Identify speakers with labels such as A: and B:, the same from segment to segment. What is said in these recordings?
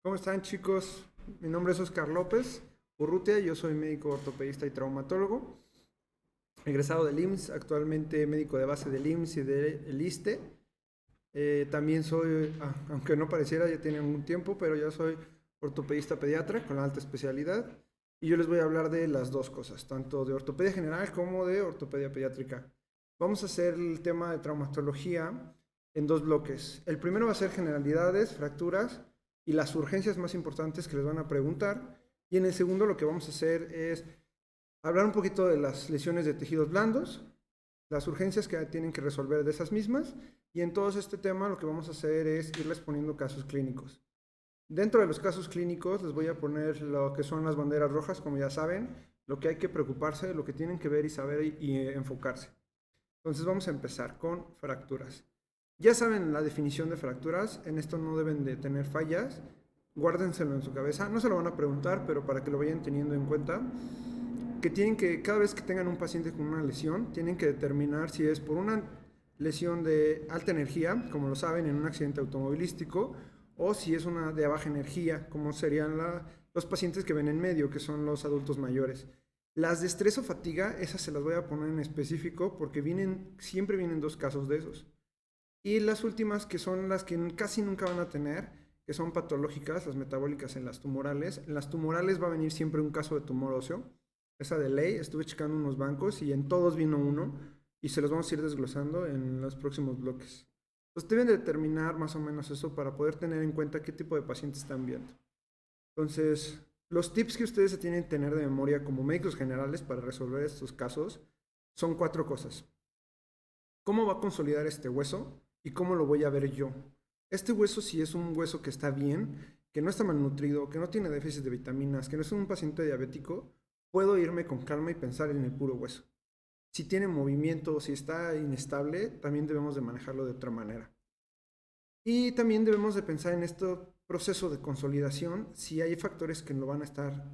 A: ¿Cómo están, chicos? Mi nombre es Oscar López Urrutia, yo soy médico ortopedista y traumatólogo, egresado del IMSS, actualmente médico de base del IMSS y del ISSSTE. También soy, aunque no pareciera, ya tiene algún tiempo, pero ya soy ortopedista pediatra con alta especialidad. Y yo les voy a hablar de las dos cosas, tanto de ortopedia general como de ortopedia pediátrica. Vamos a hacer el tema de traumatología en dos bloques. El primero va a ser generalidades, fracturas y las urgencias más importantes que les van a preguntar. Y en el segundo lo que vamos a hacer es hablar un poquito de las lesiones de tejidos blandos, las urgencias que tienen que resolver de esas mismas. Y en todo este tema lo que vamos a hacer es irles poniendo casos clínicos. Dentro de los casos clínicos les voy a poner lo que son las banderas rojas, como ya saben, lo que hay que preocuparse, lo que tienen que ver y saber y enfocarse. Entonces vamos a empezar con fracturas. Ya saben la definición de fracturas, en esto no deben de tener fallas, guárdenselo en su cabeza, no se lo van a preguntar, pero para que lo vayan teniendo en cuenta, que tienen que, cada vez que tengan un paciente con una lesión, tienen que determinar si es por una lesión de alta energía, como lo saben, en un accidente automovilístico, o si es una de baja energía, como serían los pacientes que ven en medio, que son los adultos mayores. Las de estrés o fatiga, esas se las voy a poner en específico porque siempre vienen dos casos de esos. Y las últimas, que son las que casi nunca van a tener, que son patológicas, las metabólicas en las tumorales. En las tumorales va a venir siempre un caso de tumor óseo. Esa de ley, estuve checando unos bancos y en todos vino uno y se los vamos a ir desglosando en los próximos bloques. Entonces deben determinar más o menos eso para poder tener en cuenta qué tipo de pacientes están viendo. Entonces, los tips que ustedes se tienen que tener de memoria como médicos generales para resolver estos casos son 4 cosas. ¿Cómo va a consolidar este hueso y cómo lo voy a ver yo? Este hueso, si es un hueso que está bien, que no está malnutrido, que no tiene déficit de vitaminas, que no es un paciente diabético, puedo irme con calma y pensar en el puro hueso. Si tiene movimiento, si está inestable, también debemos de manejarlo de otra manera. Y también debemos de pensar en este proceso de consolidación, si hay factores que lo van a estar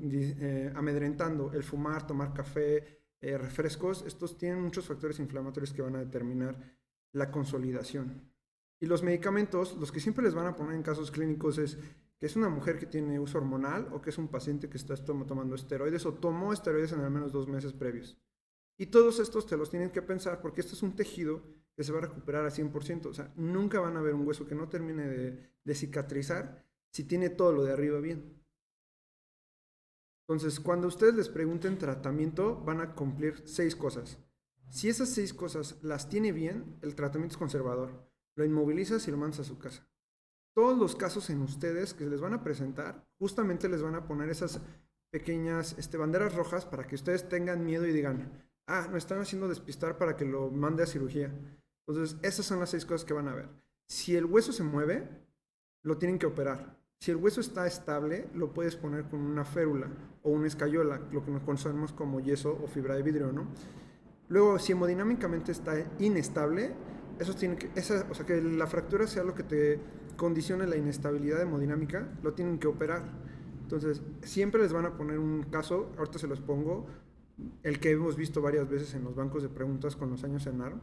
A: amedrentando, el fumar, tomar café, refrescos, estos tienen muchos factores inflamatorios que van a determinar la consolidación. Y los medicamentos, los que siempre les van a poner en casos clínicos es que es una mujer que tiene uso hormonal o que es un paciente que está tomando esteroides o tomó esteroides en al menos 2 meses previos. Y todos estos te los tienen que pensar porque esto es un tejido que se va a recuperar al 100%. O sea, nunca van a ver un hueso que no termine de cicatrizar si tiene todo lo de arriba bien. Entonces, cuando ustedes les pregunten tratamiento, van a cumplir 6 cosas. Si esas 6 cosas las tiene bien, el tratamiento es conservador. Lo inmovilizas y lo mandas a su casa. Todos los casos en ustedes que les van a presentar, justamente les van a poner esas pequeñas banderas rojas para que ustedes tengan miedo y digan, me están haciendo despistar para que lo mande a cirugía. Entonces, esas son las 6 cosas que van a ver. Si el hueso se mueve, lo tienen que operar. Si el hueso está estable, lo puedes poner con una férula o una escayola, lo que nos conocemos como yeso o fibra de vidrio, ¿no? Luego, si hemodinámicamente está inestable, o sea, que la fractura sea lo que te condicione la inestabilidad hemodinámica, lo tienen que operar. Entonces, siempre les van a poner un caso, ahorita se los pongo, el que hemos visto varias veces en los bancos de preguntas con los años en ARM.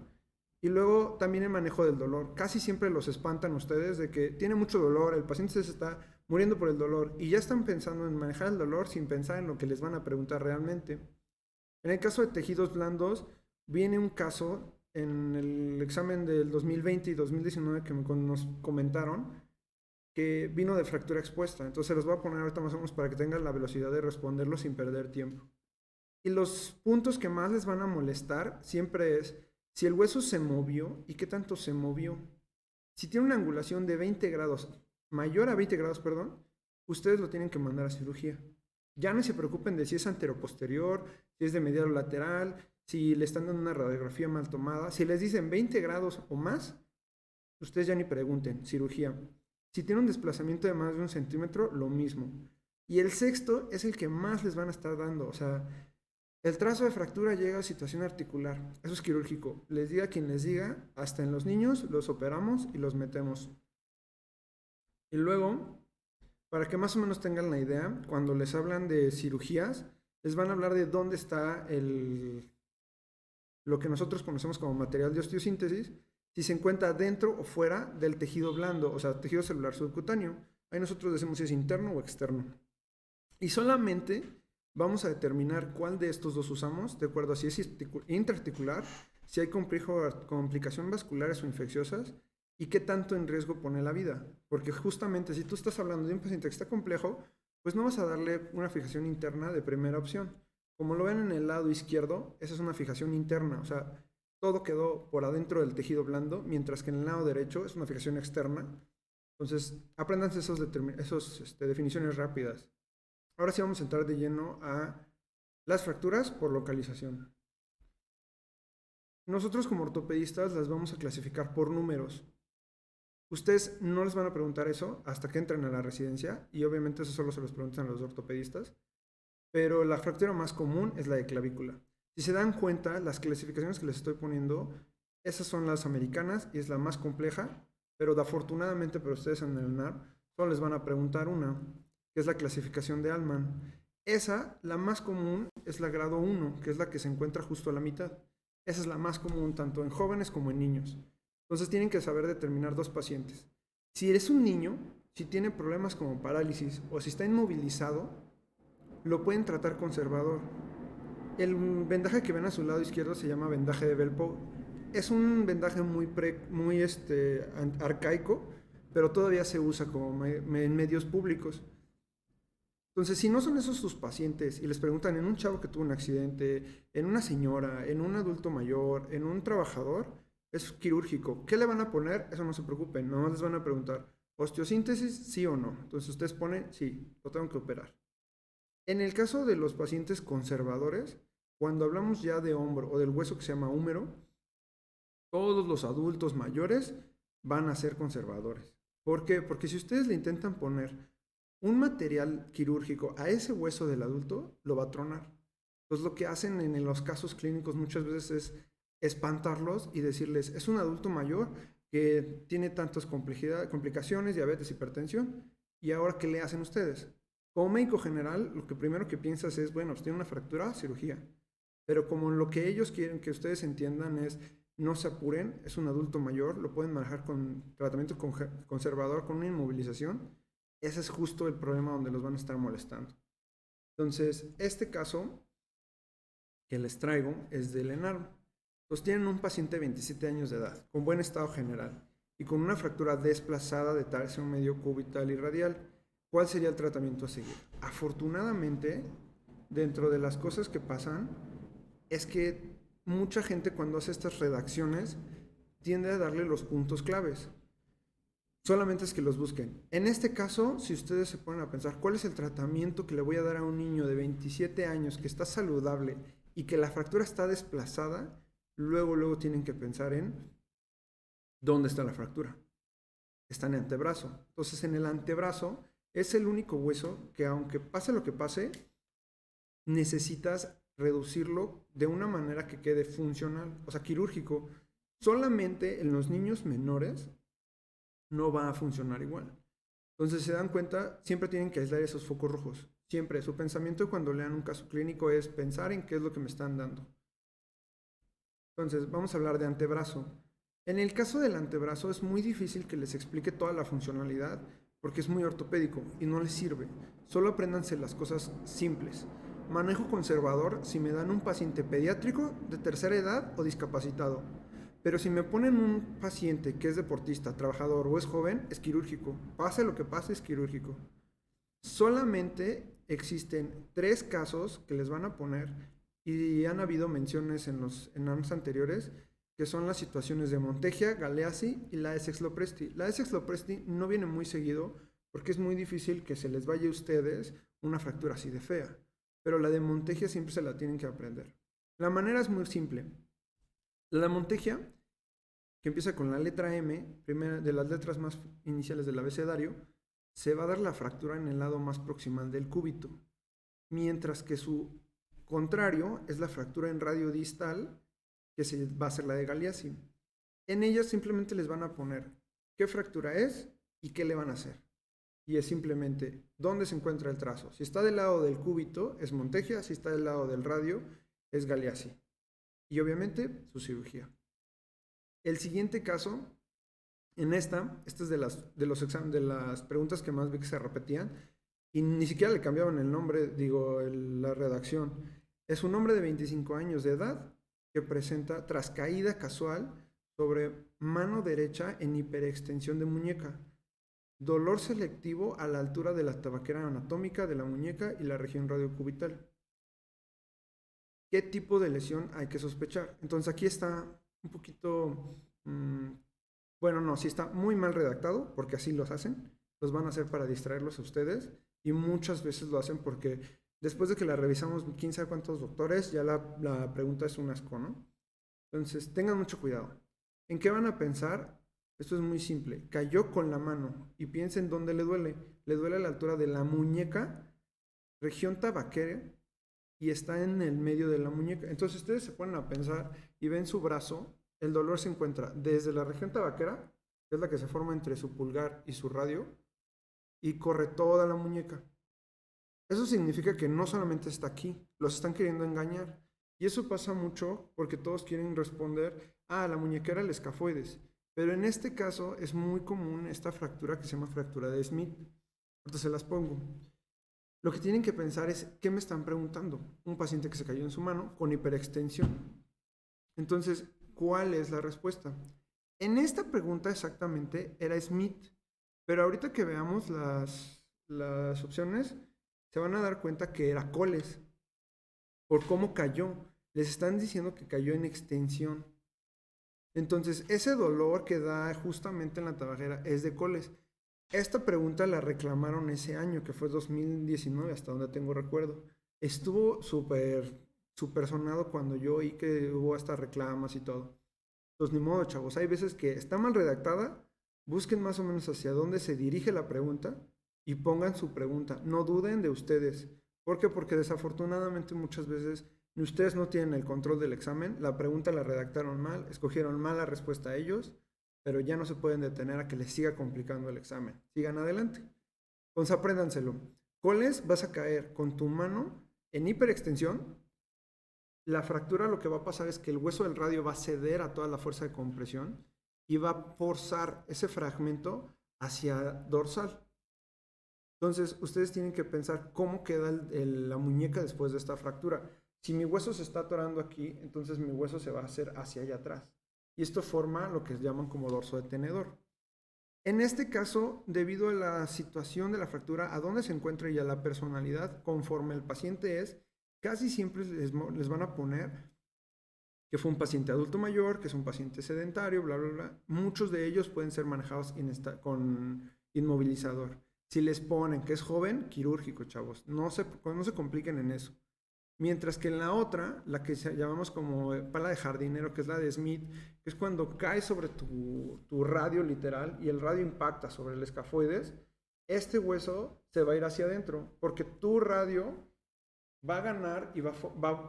A: Y luego también el manejo del dolor. Casi siempre los espantan ustedes de que tiene mucho dolor, el paciente se está muriendo por el dolor y ya están pensando en manejar el dolor sin pensar en lo que les van a preguntar realmente. En el caso de tejidos blandos, viene un caso en el examen del 2020 y 2019 que nos comentaron que vino de fractura expuesta. Entonces los voy a poner ahorita más o menos para que tengan la velocidad de responderlo sin perder tiempo. Y los puntos que más les van a molestar siempre es si el hueso se movió y qué tanto se movió. Si tiene una angulación de 20 grados, mayor a 20 grados, perdón, ustedes lo tienen que mandar a cirugía. Ya no se preocupen de si es anteroposterior, si es de medial o lateral, si le están dando una radiografía mal tomada. Si les dicen 20 grados o más, ustedes ya ni pregunten, cirugía. Si tiene un desplazamiento de más de 1 centímetro, lo mismo. Y el sexto es el que más les van a estar dando, o sea, el trazo de fractura llega a situación articular. Eso es quirúrgico. Les diga quien les diga, hasta en los niños los operamos y los metemos. Y luego, para que más o menos tengan la idea, cuando les hablan de cirugías, les van a hablar de dónde está lo que nosotros conocemos como material de osteosíntesis, si se encuentra dentro o fuera del tejido blando, o sea, tejido celular subcutáneo. Ahí nosotros decimos si es interno o externo. Y solamente vamos a determinar cuál de estos dos usamos, de acuerdo a si es interarticular, si hay complicaciones vasculares o infecciosas, y qué tanto en riesgo pone la vida. Porque justamente si tú estás hablando de un paciente que está complejo, pues no vas a darle una fijación interna de primera opción. Como lo ven en el lado izquierdo, esa es una fijación interna, o sea, todo quedó por adentro del tejido blando, mientras que en el lado derecho es una fijación externa. Entonces, apréndanse esas definiciones rápidas. Ahora sí vamos a entrar de lleno a las fracturas por localización. Nosotros como ortopedistas las vamos a clasificar por números. Ustedes no les van a preguntar eso hasta que entren a la residencia, y obviamente eso solo se los preguntan a los ortopedistas, pero la fractura más común es la de clavícula. Si se dan cuenta, las clasificaciones que les estoy poniendo, esas son las americanas y es la más compleja, pero afortunadamente para ustedes en el NAR solo les van a preguntar una, que es la clasificación de Allman. Esa, la más común, es la grado 1, que es la que se encuentra justo a la mitad. Esa es la más común tanto en jóvenes como en niños. Entonces tienen que saber determinar dos pacientes. Si eres un niño, si tiene problemas como parálisis o si está inmovilizado, lo pueden tratar conservador. El vendaje que ven a su lado izquierdo se llama vendaje de Velpo. Es un vendaje muy arcaico, pero todavía se usa como en medios públicos. Entonces, si no son esos sus pacientes y les preguntan en un chavo que tuvo un accidente, en una señora, en un adulto mayor, en un trabajador, es quirúrgico. ¿Qué le van a poner? Eso no se preocupen, nomás les van a preguntar, ¿osteosíntesis sí o no? Entonces ustedes ponen, sí, lo tengo que operar. En el caso de los pacientes conservadores, cuando hablamos ya de hombro o del hueso que se llama húmero, todos los adultos mayores van a ser conservadores. ¿Por qué? Porque si ustedes le intentan poner un material quirúrgico a ese hueso del adulto, lo va a tronar. Entonces lo que hacen en los casos clínicos muchas veces es espantarlos y decirles, es un adulto mayor que tiene tantas complicaciones, diabetes, hipertensión, y ahora ¿qué le hacen ustedes? Como médico general, lo que primero que piensas es, bueno, pues tiene una fractura, cirugía. Pero como lo que ellos quieren que ustedes entiendan es, no se apuren, es un adulto mayor, lo pueden manejar con tratamiento conservador, con una inmovilización. Ese es justo el problema donde los van a estar molestando. Entonces, este caso que les traigo es del ENARM. Entonces, tienen un paciente de 27 años de edad, con buen estado general y con una fractura desplazada de tarso medio cubital y radial. ¿Cuál sería el tratamiento a seguir? Afortunadamente, dentro de las cosas que pasan, es que mucha gente cuando hace estas redacciones tiende a darle los puntos claves. Solamente es que los busquen. En este caso, si ustedes se ponen a pensar, ¿cuál es el tratamiento que le voy a dar a un niño de 27 años que está saludable y que la fractura está desplazada? Luego tienen que pensar en ¿dónde está la fractura? Está en el antebrazo. Entonces, en el antebrazo es el único hueso que, aunque pase lo que pase, necesitas reducirlo de una manera que quede funcional, o sea, quirúrgico. Solamente en los niños menores no va a funcionar igual. Entonces, se dan cuenta, siempre tienen que aislar esos focos rojos. Siempre. Su pensamiento cuando lean un caso clínico es pensar en qué es lo que me están dando. Entonces, vamos a hablar de antebrazo. En el caso del antebrazo es muy difícil que les explique toda la funcionalidad porque es muy ortopédico y no les sirve. Solo apréndanse las cosas simples. Manejo conservador si me dan un paciente pediátrico de tercera edad o discapacitado. Pero si me ponen un paciente que es deportista, trabajador o es joven, es quirúrgico. Pase lo que pase, es quirúrgico. Solamente existen 3 casos que les van a poner y han habido menciones en años anteriores, que son las situaciones de Montegia, Galeazzi y la Essex-Lopresti. La Essex-Lopresti no viene muy seguido porque es muy difícil que se les vaya a ustedes una fractura así de fea, pero la de Montegia siempre se la tienen que aprender. La manera es muy simple. La Montegia, que empieza con la letra M, primera de las letras más iniciales del abecedario, se va a dar la fractura en el lado más proximal del cúbito, mientras que su contrario es la fractura en radio distal, que se va a hacer la de Galeazzi. En ellas simplemente les van a poner qué fractura es y qué le van a hacer. Y es simplemente dónde se encuentra el trazo. Si está del lado del cúbito es Montegia, si está del lado del radio es Galeazzi. Y obviamente su cirugía. El siguiente caso Esta es de las preguntas que más vi que se repetían y ni siquiera le cambiaban el nombre, digo, la redacción. Es un hombre de 25 años de edad que presenta tras caída casual sobre mano derecha en hiperextensión de muñeca. Dolor selectivo a la altura de la tabaquera anatómica de la muñeca y la región radiocubital. ¿Qué tipo de lesión hay que sospechar? Entonces aquí está un poquito, bueno, no, sí está muy mal redactado, porque así los hacen. Los van a hacer para distraerlos a ustedes y muchas veces lo hacen porque después de que la revisamos 15 a cuántos doctores, ya la pregunta es un asco, ¿no? Entonces tengan mucho cuidado. ¿En qué van a pensar? Esto es muy simple. Cayó con la mano y piensen dónde le duele. Le duele a la altura de la muñeca, región tabaquera, y está en el medio de la muñeca. Entonces ustedes se ponen a pensar y ven su brazo, el dolor se encuentra desde la región tabaquera, que es la que se forma entre su pulgar y su radio, y corre toda la muñeca. Eso significa que no solamente está aquí, los están queriendo engañar. Y eso pasa mucho porque todos quieren responder, la muñequera, el escafoides. Pero en este caso es muy común esta fractura que se llama fractura de Smith. Entonces se las pongo. Lo que tienen que pensar es, ¿qué me están preguntando? Un paciente que se cayó en su mano con hiperextensión. Entonces, ¿cuál es la respuesta? En esta pregunta exactamente era Smith, pero ahorita que veamos las opciones, se van a dar cuenta que era Coles, por cómo cayó. Les están diciendo que cayó en extensión. Entonces, ese dolor que da justamente en la tabajera es de Coles. Esta pregunta la reclamaron ese año, que fue 2019, hasta donde tengo recuerdo. Estuvo súper sonado cuando yo oí que hubo hasta reclamas y todo. Pues ni modo, chavos. Hay veces que está mal redactada. Busquen más o menos hacia dónde se dirige la pregunta y pongan su pregunta. No duden de ustedes. ¿Por qué? Porque desafortunadamente muchas veces ustedes no tienen el control del examen. La pregunta la redactaron mal, escogieron mal la respuesta a ellos, pero ya no se pueden detener a que les siga complicando el examen. Sigan adelante. Entonces apréndanselo. Coles, vas a caer con tu mano en hiperextensión. La fractura, lo que va a pasar es que el hueso del radio va a ceder a toda la fuerza de compresión y va a forzar ese fragmento hacia dorsal. Entonces, ustedes tienen que pensar cómo queda la muñeca después de esta fractura. Si mi hueso se está atorando aquí, entonces mi hueso se va a hacer hacia allá atrás. Y esto forma lo que llaman como dorso de tenedor. En este caso, debido a la situación de la fractura, a dónde se encuentra y a la personalidad conforme el paciente es, casi siempre les van a poner que fue un paciente adulto mayor, que es un paciente sedentario, bla, bla, bla. Muchos de ellos pueden ser manejados con inmovilizador. Si les ponen que es joven, quirúrgico, chavos. No se compliquen en eso. Mientras que en la otra, la que llamamos como pala de jardinero, que es la de Smith, que es cuando cae sobre tu radio literal y el radio impacta sobre el escafoides, este hueso se va a ir hacia adentro, porque tu radio va a ganar y va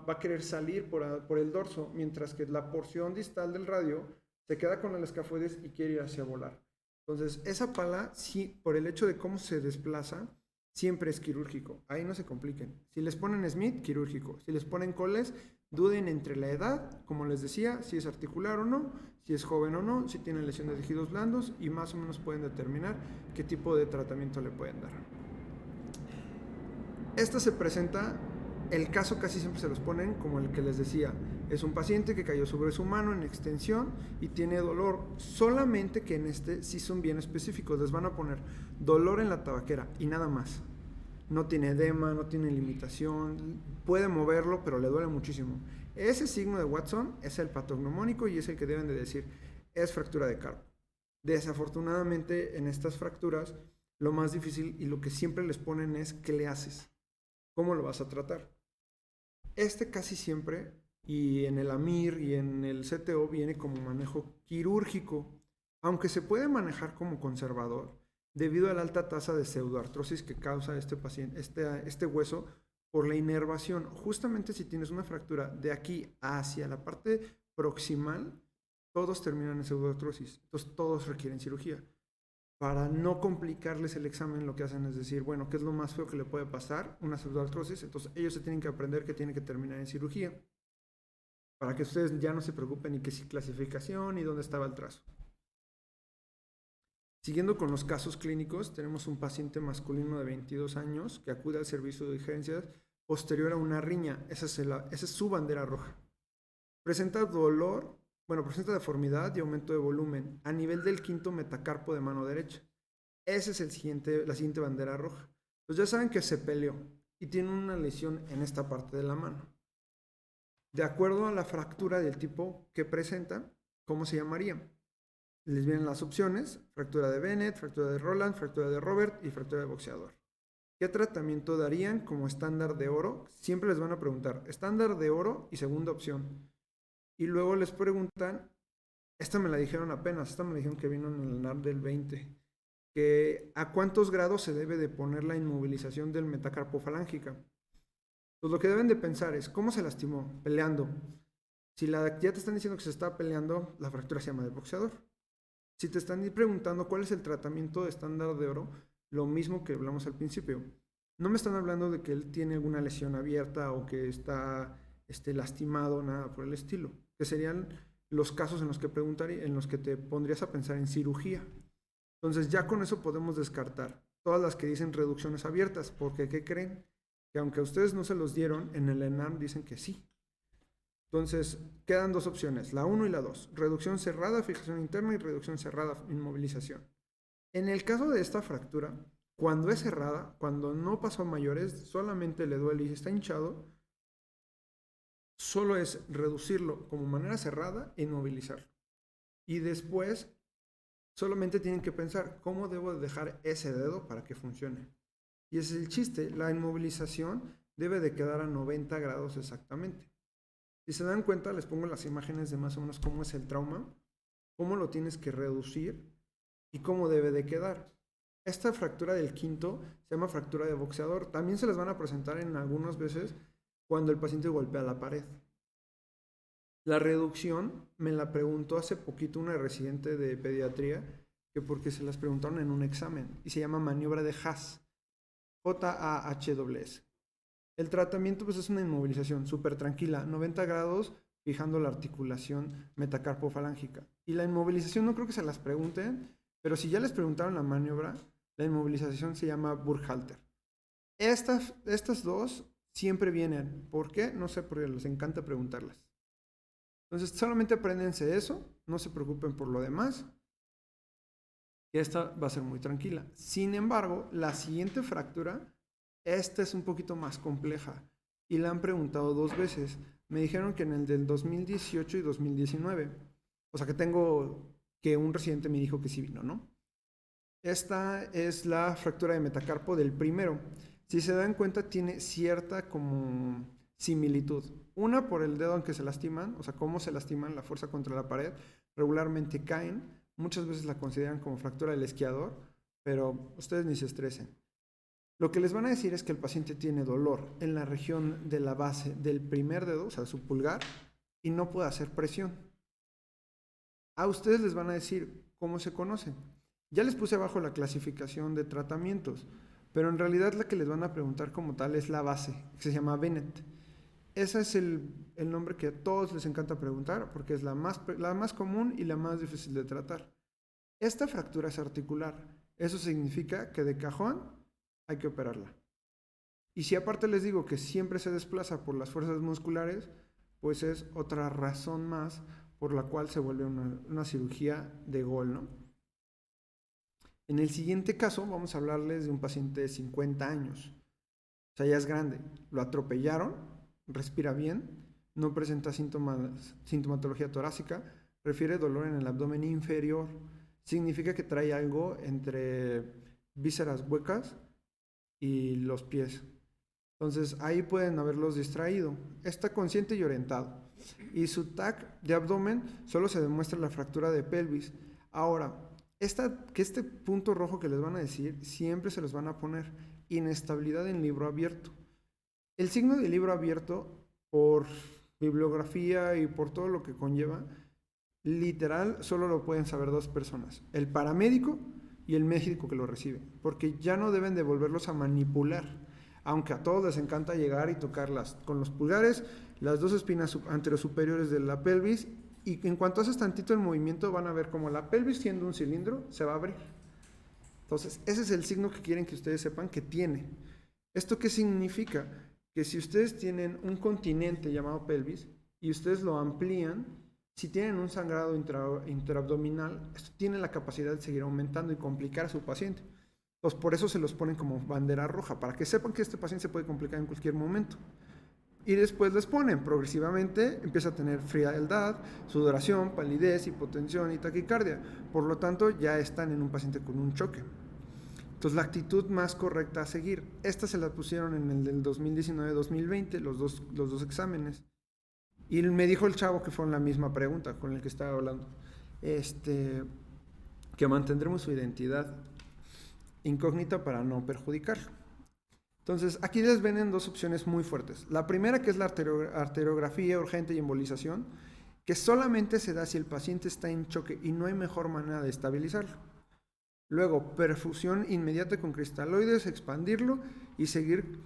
A: a querer salir por el dorso, mientras que la porción distal del radio se queda con el escafoides y quiere ir hacia volar. Entonces, esa pala, sí, por el hecho de cómo se desplaza, siempre es quirúrgico. Ahí no se compliquen. Si les ponen Smith, quirúrgico. Si les ponen Coles, duden entre la edad, como les decía, si es articular o no, si es joven o no, si tienen lesión de tejidos blandos y más o menos pueden determinar qué tipo de tratamiento le pueden dar. Esta se presenta, el caso casi siempre se los ponen como el que les decía. Es un paciente que cayó sobre su mano en extensión y tiene dolor. Solamente que en este sí son bien específicos. Les van a poner dolor en la tabaquera y nada más. No tiene edema, no tiene limitación. Puede moverlo, pero le duele muchísimo. Ese signo de Watson es el patognomónico y es el que deben de decir es fractura de carpo. Desafortunadamente en estas fracturas lo más difícil y lo que siempre les ponen es ¿qué le haces? ¿Cómo lo vas a tratar? Casi siempre, y en el AMIR y en el CTO, viene como manejo quirúrgico, aunque se puede manejar como conservador, debido a la alta tasa de pseudoartrosis que causa este hueso por la inervación. Justamente si tienes una fractura de aquí hacia la parte proximal, todos terminan en pseudoartrosis, entonces todos requieren cirugía. Para no complicarles el examen, lo que hacen es decir, bueno, ¿qué es lo más feo que le puede pasar? Una pseudoartrosis. Entonces ellos se tienen que aprender que tiene que terminar en cirugía. Para que ustedes ya no se preocupen ni que si clasificación y dónde estaba el trazo. Siguiendo con los casos clínicos, tenemos un paciente masculino de 22 años que acude al servicio de urgencias posterior a una riña. Esa es su bandera roja. Presenta dolor, presenta deformidad y aumento de volumen a nivel del quinto metacarpo de mano derecha. Esa es la siguiente bandera roja. Pues ya saben que se peleó y tiene una lesión en esta parte de la mano. De acuerdo a la fractura del tipo que presenta, ¿cómo se llamaría? Les vienen las opciones: fractura de Bennett, fractura de Roland, fractura de Robert y fractura de boxeador. ¿Qué tratamiento darían como estándar de oro? Siempre les van a preguntar estándar de oro y segunda opción. Y luego les preguntan, esta me la dijeron apenas, esta me la dijeron que vino en el ENAR del 20, que a cuántos grados se debe de poner la inmovilización del metacarpo falángica. Pues lo que deben de pensar es, ¿cómo se lastimó? Peleando. Si ya te están diciendo que se está peleando, la fractura se llama de boxeador. Si te están preguntando cuál es el tratamiento de estándar de oro, lo mismo que hablamos al principio. No me están hablando de que él tiene alguna lesión abierta o que está lastimado, nada por el estilo. Que serían los casos en los que en los que te pondrías a pensar en cirugía. Entonces ya con eso podemos descartar todas las que dicen reducciones abiertas, porque ¿qué creen? Que aunque a ustedes no se los dieron, en el ENAM dicen que sí. Entonces, quedan dos opciones, la 1 y la 2. Reducción cerrada, fijación interna, y reducción cerrada, inmovilización. En el caso de esta fractura, cuando es cerrada, cuando no pasó a mayores, solamente le duele y está hinchado, solo es reducirlo como manera cerrada e inmovilizarlo. Y después, solamente tienen que pensar cómo debo dejar ese dedo para que funcione. Y ese es el chiste, la inmovilización debe de quedar a 90 grados exactamente. Si se dan cuenta, les pongo las imágenes de más o menos cómo es el trauma, cómo lo tienes que reducir y cómo debe de quedar. Esta fractura del quinto se llama fractura de boxeador. También se las van a presentar en algunas veces cuando el paciente golpea la pared. La reducción me la preguntó hace poquito una residente de pediatría, que porque se las preguntaron en un examen, y se llama maniobra de Haas, J-A-H-S. El tratamiento pues es una inmovilización súper tranquila, 90 grados, fijando la articulación metacarpofalángica. Y la inmovilización no creo que se las pregunten, pero si ya les preguntaron la maniobra, la inmovilización se llama Burkhalter. Estas dos siempre vienen. ¿Por qué? No sé, porque les encanta preguntarlas. Entonces, solamente apréndense eso, no se preocupen por lo demás. Y esta va a ser muy tranquila. Sin embargo, la siguiente fractura, esta es un poquito más compleja. Y la han preguntado 2 veces. Me dijeron que en el del 2018 y 2019. O sea, que un residente me dijo que sí vino, ¿no? Esta es la fractura de metacarpo del primero. Si se dan cuenta, tiene cierta como similitud. Una por el dedo en que se lastiman, o sea, cómo se lastiman, la fuerza contra la pared. Regularmente caen. Muchas veces la consideran como fractura del esquiador, pero ustedes ni se estresen. Lo que les van a decir es que el paciente tiene dolor en la región de la base del primer dedo, o sea, su pulgar, y no puede hacer presión. A ustedes les van a decir cómo se conocen. Ya les puse abajo la clasificación de tratamientos, pero en realidad la que les van a preguntar como tal es la base, que se llama Bennett. Ese es el nombre que a todos les encanta preguntar, porque es la más común y la más difícil de tratar. Esta fractura es articular. Eso significa que de cajón hay que operarla. Y si aparte les digo que siempre se desplaza por las fuerzas musculares, pues es otra razón más por la cual se vuelve una cirugía de gol, ¿no? En el siguiente caso vamos a hablarles de un paciente de 50 años. O sea, ya es grande. Lo atropellaron, respira bien, no presenta sintomatología torácica, refiere dolor en el abdomen inferior. Significa que trae algo entre vísceras huecas y los pies. Entonces ahí pueden haberlos distraído. Está consciente y orientado. Y su TAC de abdomen solo se demuestra la fractura de pelvis. Ahora, este punto rojo que les van a decir, siempre se los van a poner inestabilidad en libro abierto. El signo de libro abierto, por bibliografía y por todo lo que conlleva, literal solo lo pueden saber 2 personas, el paramédico y el médico que lo recibe, porque ya no deben de volverlos a manipular, aunque a todos les encanta llegar y tocarlas con los pulgares, las 2 espinas anterosuperiores de la pelvis, y en cuanto haces tantito el movimiento van a ver como la pelvis, siendo un cilindro, se va a abrir. Entonces, ese es el signo que quieren que ustedes sepan que tiene. ¿Esto qué significa? Que si ustedes tienen un continente llamado pelvis y ustedes lo amplían, si tienen un sangrado intraabdominal, esto tiene la capacidad de seguir aumentando y complicar a su paciente. Pues por eso se los ponen como bandera roja, para que sepan que este paciente se puede complicar en cualquier momento. Y después les ponen, progresivamente empieza a tener frialdad, sudoración, palidez, hipotensión y taquicardia. Por lo tanto, ya están en un paciente con un choque. Entonces, la actitud más correcta a seguir, esta se la pusieron en el del 2019-2020, los dos exámenes. Y me dijo el chavo que fue la misma pregunta con el que estaba hablando, que mantendremos su identidad incógnita para no perjudicarlo. Entonces, aquí les ven en dos opciones muy fuertes. La primera, que es la arteriografía urgente y embolización, que solamente se da si el paciente está en choque y no hay mejor manera de estabilizarlo. Luego, perfusión inmediata con cristaloides, expandirlo y seguir.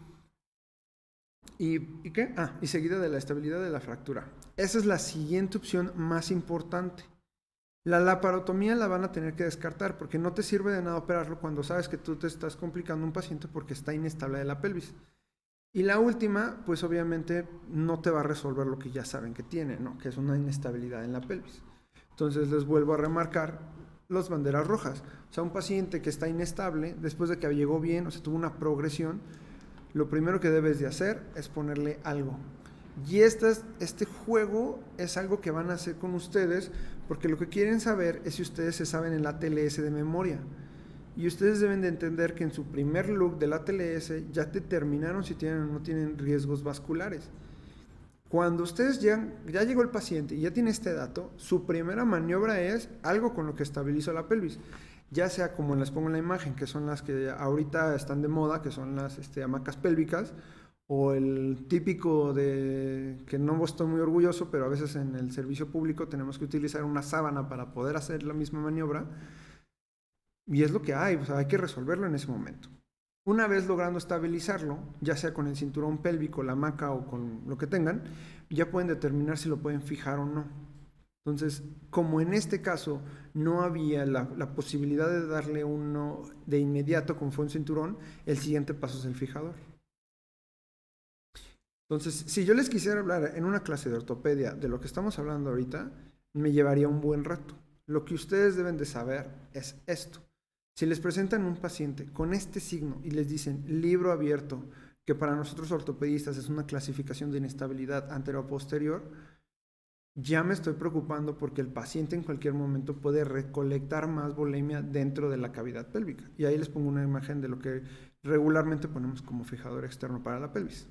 A: ¿Y qué? Y seguida de la estabilidad de la fractura. Esa es la siguiente opción más importante. La laparotomía la van a tener que descartar porque no te sirve de nada operarlo cuando sabes que tú te estás complicando un paciente porque está inestable de la pelvis. Y la última, pues obviamente no te va a resolver lo que ya saben que tiene, ¿no? Que es una inestabilidad en la pelvis. Entonces les vuelvo a remarcar las banderas rojas. O sea, un paciente que está inestable, después de que llegó bien, o sea, tuvo una progresión, lo primero que debes de hacer es ponerle algo. Y este juego es algo que van a hacer con ustedes porque lo que quieren saber es si ustedes se saben el ATLS de memoria. Y ustedes deben de entender que en su primer look del ATLS ya determinaron si tienen o no tienen riesgos vasculares. Cuando ustedes ya llegó el paciente y ya tiene este dato, su primera maniobra es algo con lo que estabiliza la pelvis. Ya sea como les pongo en la imagen, que son las que ahorita están de moda, que son las hamacas pélvicas, o el típico de que no estoy muy orgulloso, pero a veces en el servicio público tenemos que utilizar una sábana para poder hacer la misma maniobra. Y es lo que hay, o sea, hay que resolverlo en ese momento. Una vez logrando estabilizarlo, ya sea con el cinturón pélvico, la hamaca o con lo que tengan, ya pueden determinar si lo pueden fijar o no. Entonces, como en este caso no había la posibilidad de darle uno de inmediato como fue un cinturón, el siguiente paso es el fijador. Entonces, si yo les quisiera hablar en una clase de ortopedia de lo que estamos hablando ahorita, me llevaría un buen rato. Lo que ustedes deben de saber es esto. Si les presentan un paciente con este signo y les dicen libro abierto, que para nosotros ortopedistas es una clasificación de inestabilidad anterior-posterior, ya me estoy preocupando porque el paciente en cualquier momento puede recolectar más volemia dentro de la cavidad pélvica. Y ahí les pongo una imagen de lo que regularmente ponemos como fijador externo para la pelvis.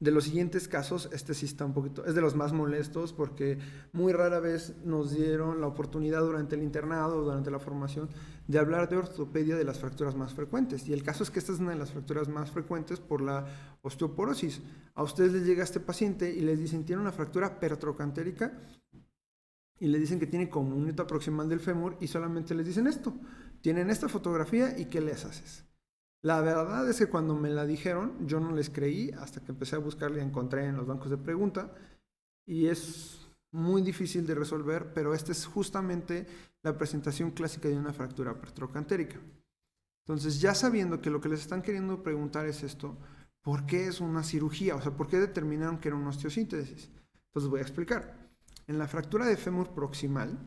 A: De los siguientes casos, este sí está un poquito, es de los más molestos porque muy rara vez nos dieron la oportunidad durante el internado o durante la formación de hablar de ortopedia de las fracturas más frecuentes. Y el caso es que esta es una de las fracturas más frecuentes por la osteoporosis. A ustedes les llega este paciente y les dicen, tiene una fractura pertrocantérica y le dicen que tiene como un hito proximal del fémur y solamente les dicen esto. Tienen esta fotografía y ¿qué les haces? La verdad es que cuando me la dijeron, yo no les creí hasta que empecé a buscarla y encontré en los bancos de pregunta. Y es muy difícil de resolver, pero esta es justamente la presentación clásica de una fractura pertrocantérica. Entonces, ya sabiendo que lo que les están queriendo preguntar es esto, ¿por qué es una cirugía? O sea, ¿por qué determinaron que era una osteosíntesis? Entonces voy a explicar. En la fractura de fémur proximal,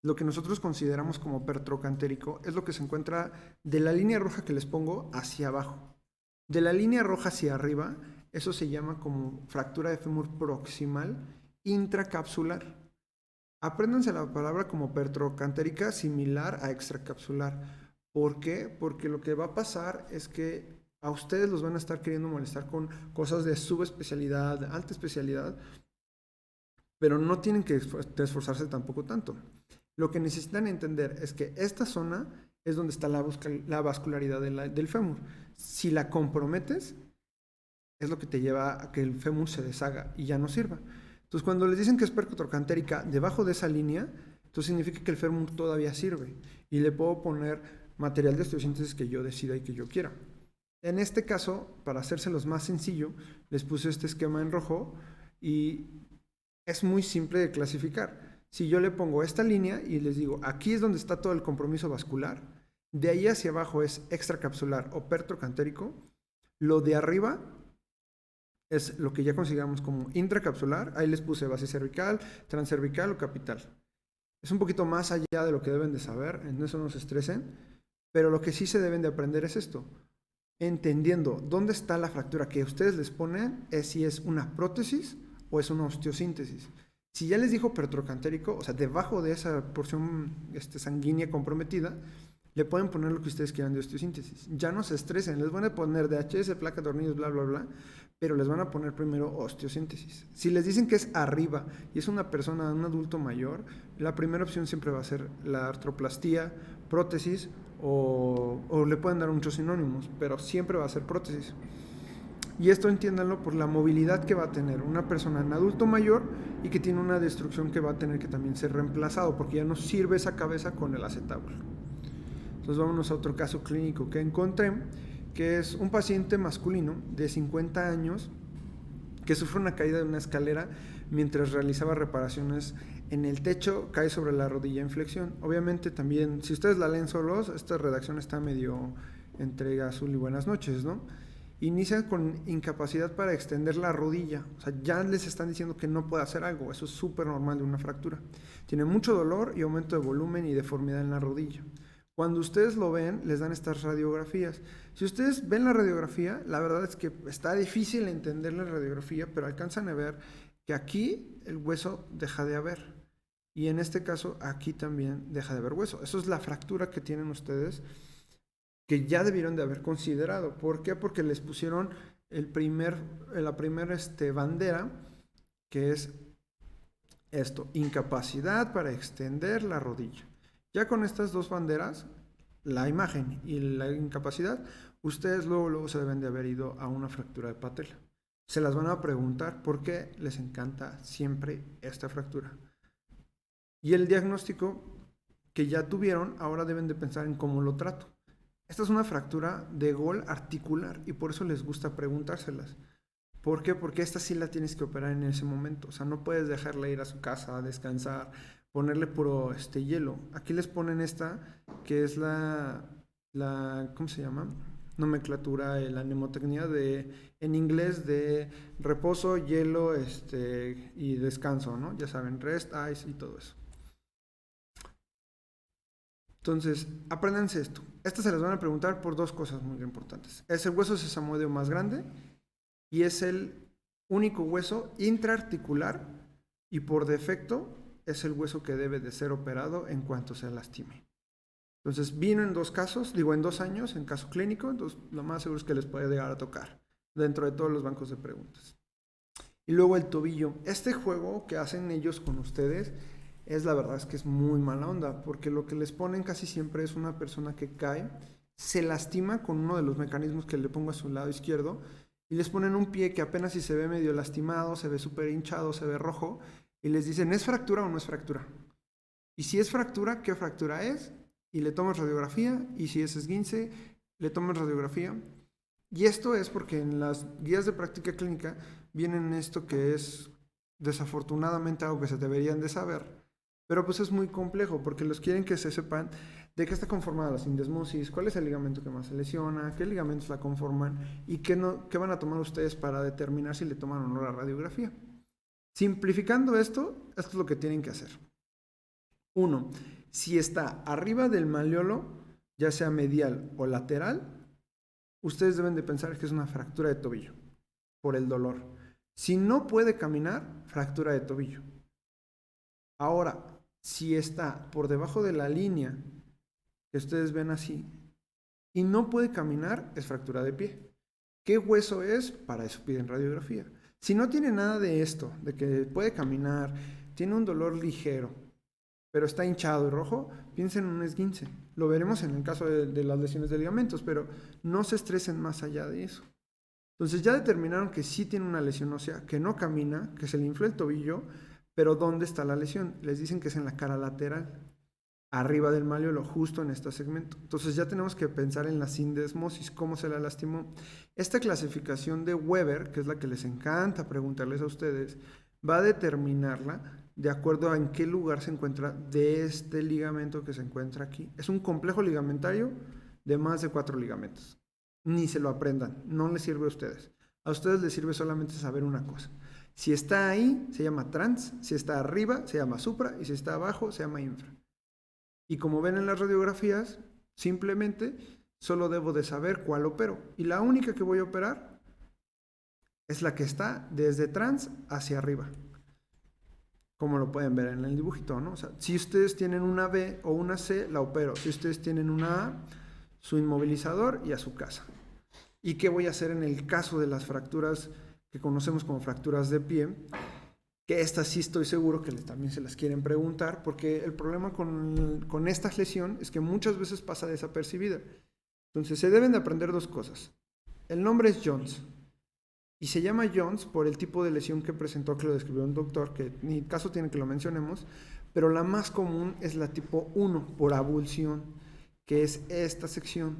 A: lo que nosotros consideramos como pertrocantérico es lo que se encuentra de la línea roja que les pongo hacia abajo. De la línea roja hacia arriba, eso se llama como fractura de fémur proximal intracapsular. Apréndanse la palabra como pertrocantérica similar a extracapsular. ¿Por qué? Porque lo que va a pasar es que a ustedes los van a estar queriendo molestar con cosas de subespecialidad, de alta especialidad, pero no tienen que esforzarse tampoco tanto. Lo que necesitan entender es que esta zona es donde está la vascularidad del fémur. Si la comprometes, es lo que te lleva a que el fémur se deshaga y ya no sirva. Entonces, cuando les dicen que es pertrocantérica debajo de esa línea, entonces significa que el fémur todavía sirve y le puedo poner material de osteosíntesis que yo decida y que yo quiera. En este caso, para hacérselos más sencillo, les puse este esquema en rojo y es muy simple de clasificar. si yo le pongo esta línea y les digo, aquí es donde está todo el compromiso vascular, de ahí hacia abajo es extracapsular o pertrocantérico, lo de arriba es lo que ya consideramos como intracapsular, ahí les puse base cervical, transcervical o capital. Es un poquito más allá de lo que deben de saber, en eso no se estresen, pero lo que sí se deben de aprender es esto, entendiendo dónde está la fractura que ustedes les ponen, es si es una prótesis o es una osteosíntesis. Si ya les dijo pertrocantérico, o sea, debajo de esa porción sanguínea comprometida, le pueden poner lo que ustedes quieran de osteosíntesis. Ya no se estresen, les van a poner DHS, placa, tornillos, bla, bla, bla, pero les van a poner primero osteosíntesis. Si les dicen que es arriba y es una persona, un adulto mayor, la primera opción siempre va a ser la artroplastía, prótesis o le pueden dar muchos sinónimos, pero siempre va a ser prótesis. Y esto entiéndanlo por la movilidad que va a tener una persona en adulto mayor y que tiene una destrucción que va a tener que también ser reemplazado porque ya no sirve esa cabeza con el acetábulo. Entonces vámonos a otro caso clínico que encontré, que es un paciente masculino de 50 años que sufre una caída de una escalera mientras realizaba reparaciones en el techo, cae sobre la rodilla en flexión. Obviamente también, si ustedes la leen solos, esta redacción está medio entre azul y buenas noches, ¿no? Inician con incapacidad para extender la rodilla, o sea, ya les están diciendo que no puede hacer algo, eso es súper normal de una fractura. Tiene mucho dolor y aumento de volumen y deformidad en la rodilla. Cuando ustedes lo ven, les dan estas radiografías. Si ustedes ven la radiografía, la verdad es que está difícil entender la radiografía, pero alcanzan a ver que aquí el hueso deja de haber. Y en este caso, aquí también deja de haber hueso. Eso es la fractura que tienen ustedes, que ya debieron de haber considerado. ¿Por qué? Porque les pusieron la primera bandera, que es esto, incapacidad para extender la rodilla. Ya con estas dos banderas, la imagen y la incapacidad, ustedes luego se deben de haber ido a una fractura de patela. Se las van a preguntar por qué les encanta siempre esta fractura. Y el diagnóstico que ya tuvieron, ahora deben de pensar en cómo lo trato. Esta es una fractura de gol articular y por eso les gusta preguntárselas. ¿Por qué? Porque esta sí la tienes que operar en ese momento. O sea, no puedes dejarla ir a su casa a descansar, ponerle puro hielo. Aquí les ponen esta, que es la ¿cómo se llama? Nomenclatura, la mnemotecnia en inglés de reposo, hielo y descanso, ¿no? Ya saben, rest, ice y todo eso. Entonces, apréndanse esto. Estas se les van a preguntar por dos cosas muy importantes. Es el hueso sesamoideo más grande y es el único hueso intraarticular y por defecto es el hueso que debe de ser operado en cuanto se lastime. Entonces, vino en dos casos, en 2 años, en caso clínico, entonces lo más seguro es que les puede llegar a tocar dentro de todos los bancos de preguntas. Y luego el tobillo. Este juego que hacen ellos con ustedes la verdad es que es muy mala onda, porque lo que les ponen casi siempre es una persona que cae, se lastima con uno de los mecanismos que le pongo a su lado izquierdo, y les ponen un pie que apenas si se ve medio lastimado, se ve súper hinchado, se ve rojo, y les dicen, ¿es fractura o no es fractura? Y si es fractura, ¿qué fractura es? Y le tomas radiografía, y si es esguince, le tomas radiografía. Y esto es porque en las guías de práctica clínica vienen esto que es desafortunadamente algo que se deberían de saber, pero pues es muy complejo porque los quieren que se sepan de qué está conformada la sindesmosis, cuál es el ligamento que más se lesiona, qué ligamentos la conforman y qué van a tomar ustedes para determinar si le toman o no la radiografía. Simplificando esto es lo que tienen que hacer. 1. Si está arriba del malleolo, ya sea medial o lateral, ustedes deben de pensar que es una fractura de tobillo por el dolor. Si no puede caminar, fractura de tobillo. Ahora, si está por debajo de la línea que ustedes ven así y no puede caminar, es fractura de pie. ¿Qué hueso es? Para eso piden radiografía. Si no tiene nada de esto, de que puede caminar, tiene un dolor ligero, pero está hinchado y rojo, piensen en un esguince. Lo veremos en el caso de las lesiones de ligamentos, pero no se estresen más allá de eso. Entonces ya determinaron que sí tiene una lesión ósea, que no camina, que se le infló el tobillo, pero ¿dónde está la lesión? Les dicen que es en la cara lateral, arriba del malleolo, justo en este segmento. Entonces ya tenemos que pensar en la sindesmosis, cómo se la lastimó. Esta clasificación de Weber, que es la que les encanta preguntarles a ustedes, va a determinarla de acuerdo a en qué lugar se encuentra de este ligamento que se encuentra aquí. Es un complejo ligamentario de más de 4 ligamentos. Ni se lo aprendan, no les sirve a ustedes. A ustedes les sirve solamente saber una cosa. Si está ahí, se llama trans, si está arriba, se llama supra, y si está abajo, se llama infra. Y como ven en las radiografías, simplemente solo debo de saber cuál opero. Y la única que voy a operar es la que está desde trans hacia arriba. Como lo pueden ver en el dibujito, ¿no? O sea, si ustedes tienen una B o una C, la opero. Si ustedes tienen una A, su inmovilizador y a su casa. ¿Y qué voy a hacer en el caso de las fracturas que conocemos como fracturas de pie? Que estas sí estoy seguro que también se las quieren preguntar, porque el problema con esta lesión es que muchas veces pasa desapercibida. Entonces se deben de aprender 2 cosas. El nombre es Jones. Y se llama Jones por el tipo de lesión que presentó, que lo describió un doctor, que ni caso tiene que lo mencionemos, pero la más común es la tipo 1, por avulsión, que es esta sección.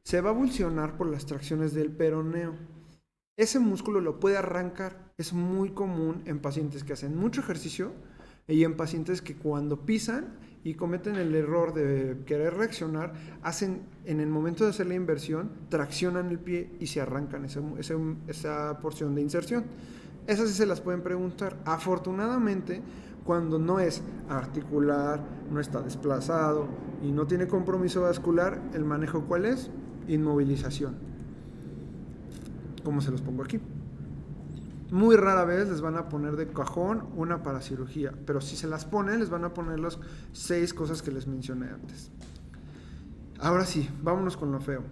A: Se va a avulsionar por las tracciones del peroneo. Ese músculo lo puede arrancar. Es muy común en pacientes que hacen mucho ejercicio y en pacientes que cuando pisan y cometen el error de querer reaccionar, hacen en el momento de hacer la inversión, traccionan el pie y se arrancan esa porción de inserción. Esas sí se las pueden preguntar. Afortunadamente, cuando no es articular, no está desplazado y no tiene compromiso vascular, ¿el manejo cuál es? Inmovilización. ¿Cómo se los pongo aquí? Muy rara vez les van a poner de cajón una para cirugía, pero si se las ponen, les van a poner las 6 cosas que les mencioné antes. Ahora sí, vámonos con lo feo.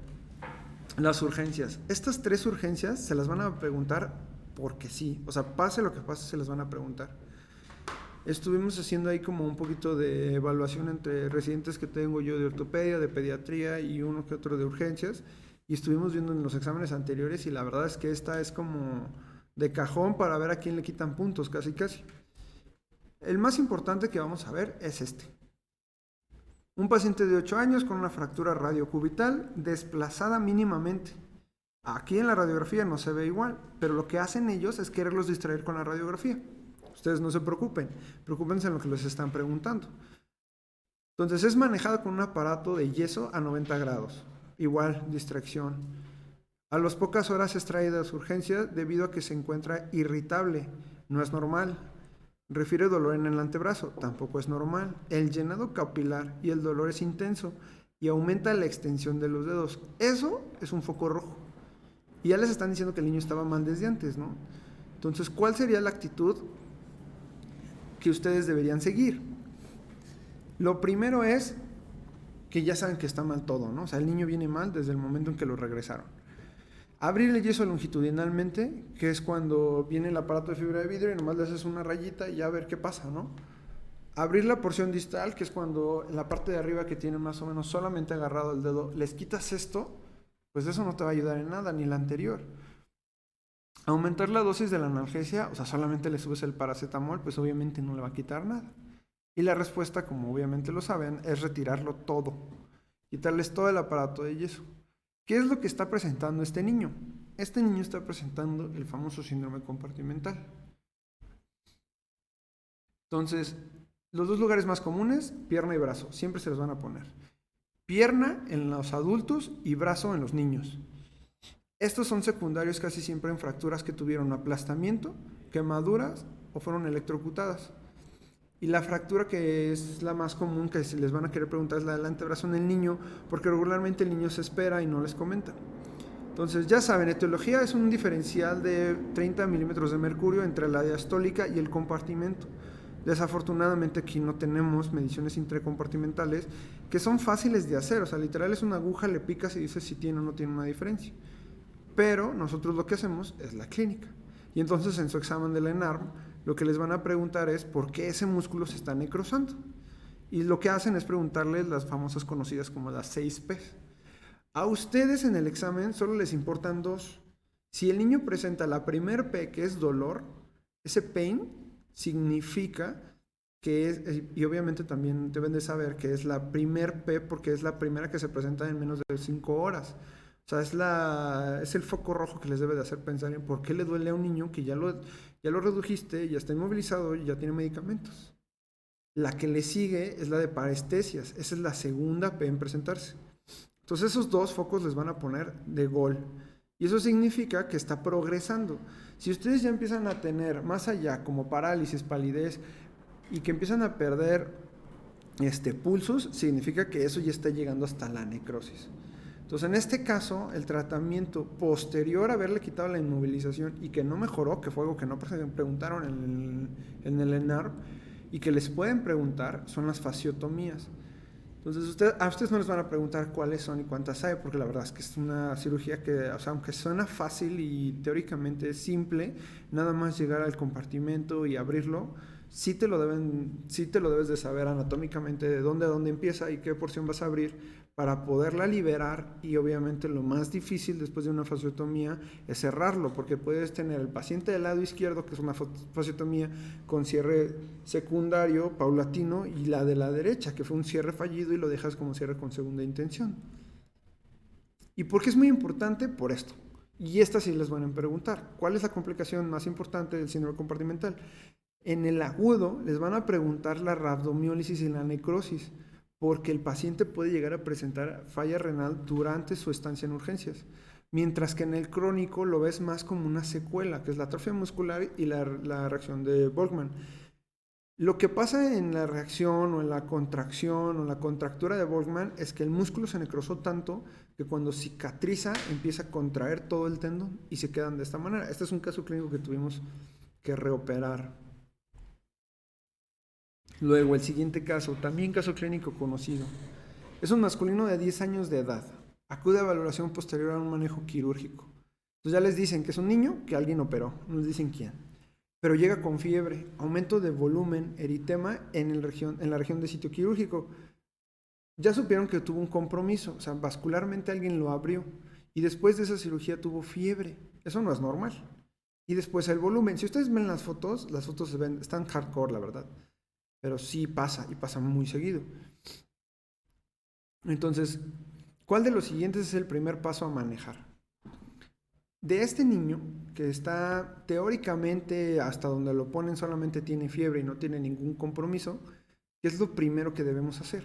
A: Las urgencias. Estas 3 urgencias se las van a preguntar porque sí. O sea, pase lo que pase, se las van a preguntar. Estuvimos haciendo ahí como un poquito de evaluación entre residentes que tengo yo de ortopedia, de pediatría y uno que otro de urgencias. Y estuvimos viendo en los exámenes anteriores y la verdad es que esta es como de cajón para ver a quién le quitan puntos, casi casi. El más importante que vamos a ver es este. Un paciente de 8 años con una fractura radiocubital desplazada mínimamente. Aquí en la radiografía no se ve igual, pero lo que hacen ellos es quererlos distraer con la radiografía. Ustedes no se preocupen, preocúpense en lo que les están preguntando. Entonces es manejado con un aparato de yeso a 90 grados. Igual, distracción. A las pocas horas es traída a su urgencia debido a que se encuentra irritable. No es normal. Refiere dolor en el antebrazo. Tampoco es normal. El llenado capilar y el dolor es intenso y aumenta la extensión de los dedos. Eso es un foco rojo. Y ya les están diciendo que el niño estaba mal desde antes, ¿no? Entonces, ¿cuál sería la actitud que ustedes deberían seguir? Lo primero es que ya saben que está mal todo, ¿no? O sea, el niño viene mal desde el momento en que lo regresaron. Abrir el yeso longitudinalmente, que es cuando viene el aparato de fibra de vidrio y nomás le haces una rayita y ya a ver qué pasa, ¿no? Abrir la porción distal, que es cuando en la parte de arriba que tiene más o menos solamente agarrado el dedo, les quitas esto, pues eso no te va a ayudar en nada, ni la anterior. Aumentar la dosis de la analgesia, o sea, solamente le subes el paracetamol, pues obviamente no le va a quitar nada. Y la respuesta, como obviamente lo saben, es retirarlo todo, quitarles todo el aparato de yeso. ¿Qué es lo que está presentando este niño? Este niño está presentando el famoso síndrome compartimental. Entonces, los 2 lugares más comunes, pierna y brazo, siempre se los van a poner. Pierna en los adultos y brazo en los niños. Estos son secundarios casi siempre en fracturas que tuvieron aplastamiento, quemaduras o fueron electrocutadas. Y la fractura que es la más común que se les van a querer preguntar es la del antebrazo en el niño, porque regularmente el niño se espera y no les comenta. Entonces, ya saben, etiología es un diferencial de 30 milímetros de mercurio entre la diastólica y el compartimento. Desafortunadamente aquí no tenemos mediciones intracompartimentales que son fáciles de hacer, o sea, literal es una aguja, le picas y dices si tiene o no tiene una diferencia. Pero nosotros lo que hacemos es la clínica. Y entonces en su examen de la ENARM lo que les van a preguntar es por qué ese músculo se está necrosando. Y lo que hacen es preguntarles las famosas conocidas como las 6 P's. A ustedes en el examen solo les importan 2. Si el niño presenta la primer P, que es dolor, ese pain significa que es, y obviamente también deben de saber que es la primer P porque es la primera que se presenta en menos de 5 horas. O sea, es el foco rojo que les debe de hacer pensar en por qué le duele a un niño que ya lo redujiste, ya está inmovilizado y ya tiene medicamentos. La que le sigue es la de parestesias. Esa es la segunda P en presentarse. Entonces esos dos focos les van a poner de gol. Y eso significa que está progresando. Si ustedes ya empiezan a tener más allá como parálisis, palidez y que empiezan a perder pulsos, significa que eso ya está llegando hasta la necrosis. Entonces, en este caso, el tratamiento posterior a haberle quitado la inmovilización y que no mejoró, que fue algo que no preguntaron en el ENARP y que les pueden preguntar, son las fasciotomías. Entonces, a ustedes no les van a preguntar cuáles son y cuántas hay, porque la verdad es que es una cirugía que, o sea, aunque suena fácil y teóricamente es simple, nada más llegar al compartimento y abrirlo, sí te lo debes de saber anatómicamente de dónde a dónde empieza y qué porción vas a abrir para poderla liberar. Y obviamente lo más difícil después de una fasciotomía es cerrarlo, porque puedes tener el paciente del lado izquierdo, que es una fasciotomía con cierre secundario, paulatino, y la de la derecha, que fue un cierre fallido y lo dejas como cierre con segunda intención. ¿Y por qué es muy importante? Por esto. Y estas sí les van a preguntar, ¿cuál es la complicación más importante del síndrome compartimental? En el agudo les van a preguntar la rhabdomiólisis y la necrosis, porque el paciente puede llegar a presentar falla renal durante su estancia en urgencias. Mientras que en el crónico lo ves más como una secuela, que es la atrofia muscular y la reacción de Volkmann. Lo que pasa en la reacción o en la contracción o en la contractura de Volkmann es que el músculo se necrosó tanto que cuando cicatriza empieza a contraer todo el tendón y se quedan de esta manera. Este es un caso clínico que tuvimos que reoperar. Luego, el siguiente caso, también caso clínico conocido. Es un masculino de 10 años de edad. Acude a valoración posterior a un manejo quirúrgico. Entonces ya les dicen que es un niño que alguien operó, no les dicen quién. Pero llega con fiebre, aumento de volumen, eritema en la región de sitio quirúrgico. Ya supieron que tuvo un compromiso, o sea, vascularmente alguien lo abrió. Y después de esa cirugía tuvo fiebre. Eso no es normal. Y después el volumen. Si ustedes ven las fotos se ven, están hardcore, la verdad. Pero sí pasa, y pasa muy seguido. Entonces, ¿cuál de los siguientes es el primer paso a manejar? De este niño, que está teóricamente, hasta donde lo ponen, solamente tiene fiebre y no tiene ningún compromiso, ¿qué es lo primero que debemos hacer?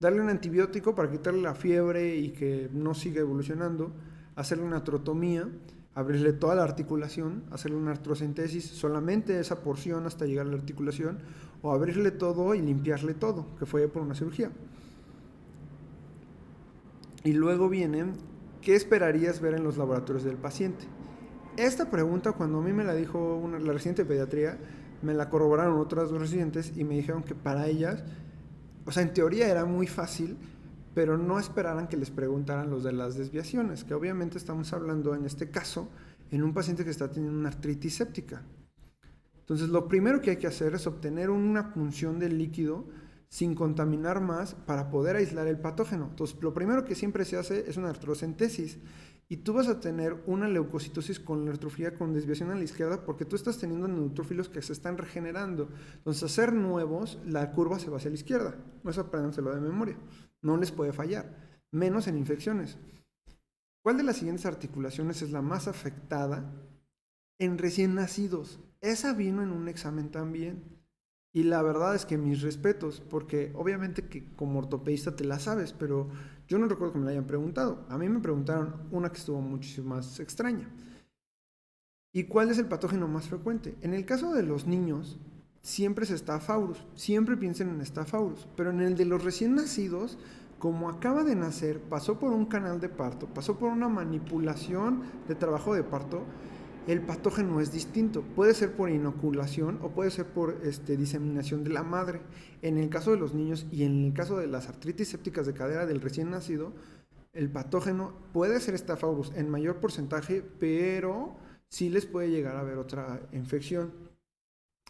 A: Darle un antibiótico para quitarle la fiebre y que no siga evolucionando, hacerle una trotomía, abrirle toda la articulación, hacerle una artrocentesis, solamente esa porción hasta llegar a la articulación, o abrirle todo y limpiarle todo, que fue por una cirugía. Y luego viene, ¿qué esperarías ver en los laboratorios del paciente? Esta pregunta, cuando a mí me la dijo la residente de pediatría, me la corroboraron otras dos residentes y me dijeron que para ellas, o sea, en teoría era muy fácil, pero no esperaran que les preguntaran los de las desviaciones, que obviamente estamos hablando en este caso en un paciente que está teniendo una artritis séptica. Entonces, lo primero que hay que hacer es obtener una punción del líquido sin contaminar más para poder aislar el patógeno. Entonces, lo primero que siempre se hace es una artrocentesis. Y tú vas a tener una leucocitosis con neutrofilía con desviación a la izquierda porque tú estás teniendo neutrófilos que se están regenerando. Entonces, al ser nuevos, la curva se va hacia la izquierda. Eso apréndanselo de memoria. No les puede fallar, menos en infecciones. ¿Cuál de las siguientes articulaciones es la más afectada en recién nacidos? Esa vino en un examen también. Y la verdad es que mis respetos, porque obviamente que como ortopedista te la sabes, pero yo no recuerdo que me la hayan preguntado. A mí me preguntaron una que estuvo muchísimo más extraña. ¿Y cuál es el patógeno más frecuente? En el caso de los niños, siempre es Staphylococcus. Siempre piensen en Staphylococcus. Pero en el de los recién nacidos, como acaba de nacer, pasó por un canal de parto, pasó por una manipulación de trabajo de parto, el patógeno es distinto. Puede ser por inoculación o puede ser por diseminación de la madre. En el caso de los niños y en el caso de las artritis sépticas de cadera del recién nacido, el patógeno puede ser Staphylococcus en mayor porcentaje, pero sí les puede llegar a haber otra infección.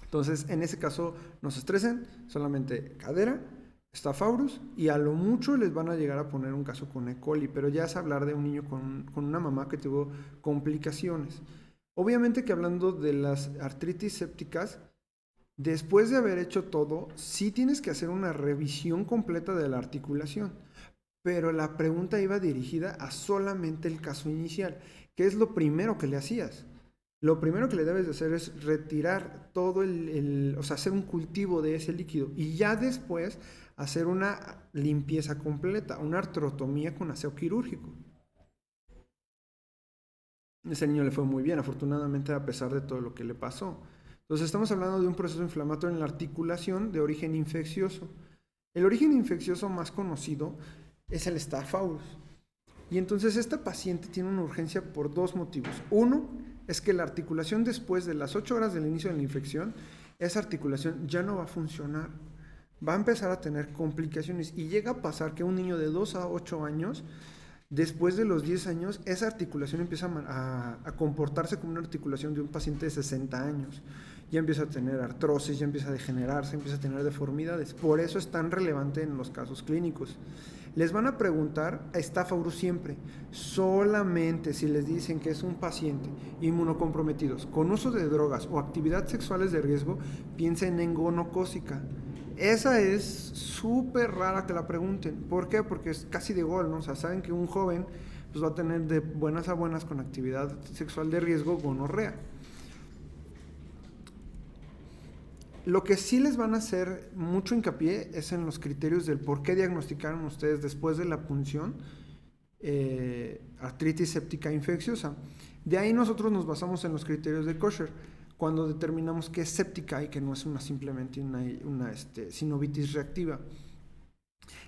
A: Entonces, en ese caso, no se estresen, solamente cadera, Staphylococcus, y a lo mucho les van a llegar a poner un caso con E. coli, pero ya es hablar de un niño con una mamá que tuvo complicaciones. Obviamente que hablando de las artritis sépticas, después de haber hecho todo, sí tienes que hacer una revisión completa de la articulación. pero la pregunta iba dirigida a solamente el caso inicial. ¿Qué es lo primero que le hacías? Lo primero que le debes de hacer es retirar todo o sea, hacer un cultivo de ese líquido y ya después hacer una limpieza completa, una artrotomía con aseo quirúrgico. Ese niño le fue muy bien, afortunadamente, a pesar de todo lo que le pasó. Entonces estamos hablando de un proceso inflamatorio en la articulación de origen infeccioso. El origen infeccioso más conocido es el Staph aureus. Y entonces esta paciente tiene una urgencia por dos motivos. Uno es que la articulación después de las 8 horas del inicio de la infección, esa articulación ya no va a funcionar. Va a empezar a tener complicaciones y llega a pasar que un niño de 2 a 8 años, después de los 10 años, esa articulación empieza a comportarse como una articulación de un paciente de 60 años. Ya empieza a tener artrosis, ya empieza a degenerarse, empieza a tener deformidades. Por eso es tan relevante en los casos clínicos. Les van a preguntar a Staph aureus siempre, solamente si les dicen que es un paciente inmunocomprometidos con uso de drogas o actividades sexuales de riesgo, piensen en gonocócica. Esa es súper rara que la pregunten. ¿Por qué? Porque es casi de gol, ¿no? O sea, saben que un joven pues, va a tener de buenas a buenas con actividad sexual de riesgo gonorrea. Lo que sí les van a hacer mucho hincapié es en los criterios del por qué diagnosticaron ustedes después de la punción artritis séptica infecciosa. De ahí nosotros nos basamos en los criterios de Kocher cuando determinamos que es séptica y que no es simplemente una sinovitis reactiva.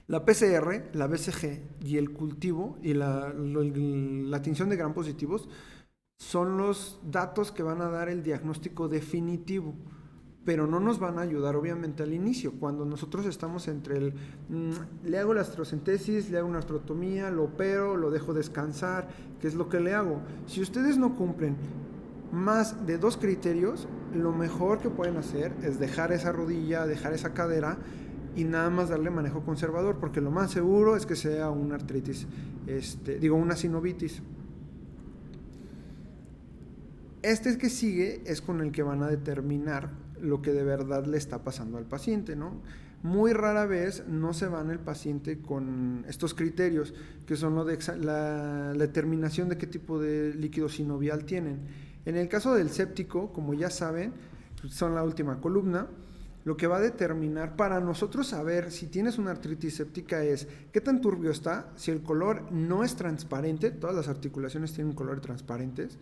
A: La PCR, la BCG y el cultivo y la tinción de gram positivos son los datos que van a dar el diagnóstico definitivo, pero no nos van a ayudar obviamente al inicio, cuando nosotros estamos entre le hago la astrocentesis, le hago una artrotomía, lo opero, lo dejo descansar, ¿qué es lo que le hago? Si ustedes no cumplen más de 2 criterios, lo mejor que pueden hacer es dejar esa rodilla, dejar esa cadera y nada más darle manejo conservador, porque lo más seguro es que sea una artritis, una sinovitis. Este que sigue es con el que van a determinar lo que de verdad le está pasando al paciente, ¿no? Muy rara vez no se van el paciente con estos criterios, que son la determinación de qué tipo de líquido sinovial tienen. En el caso del séptico, como ya saben, son la última columna. Lo que va a determinar para nosotros saber si tienes una artritis séptica es qué tan turbio está, si el color no es transparente, todas las articulaciones tienen color transparentes,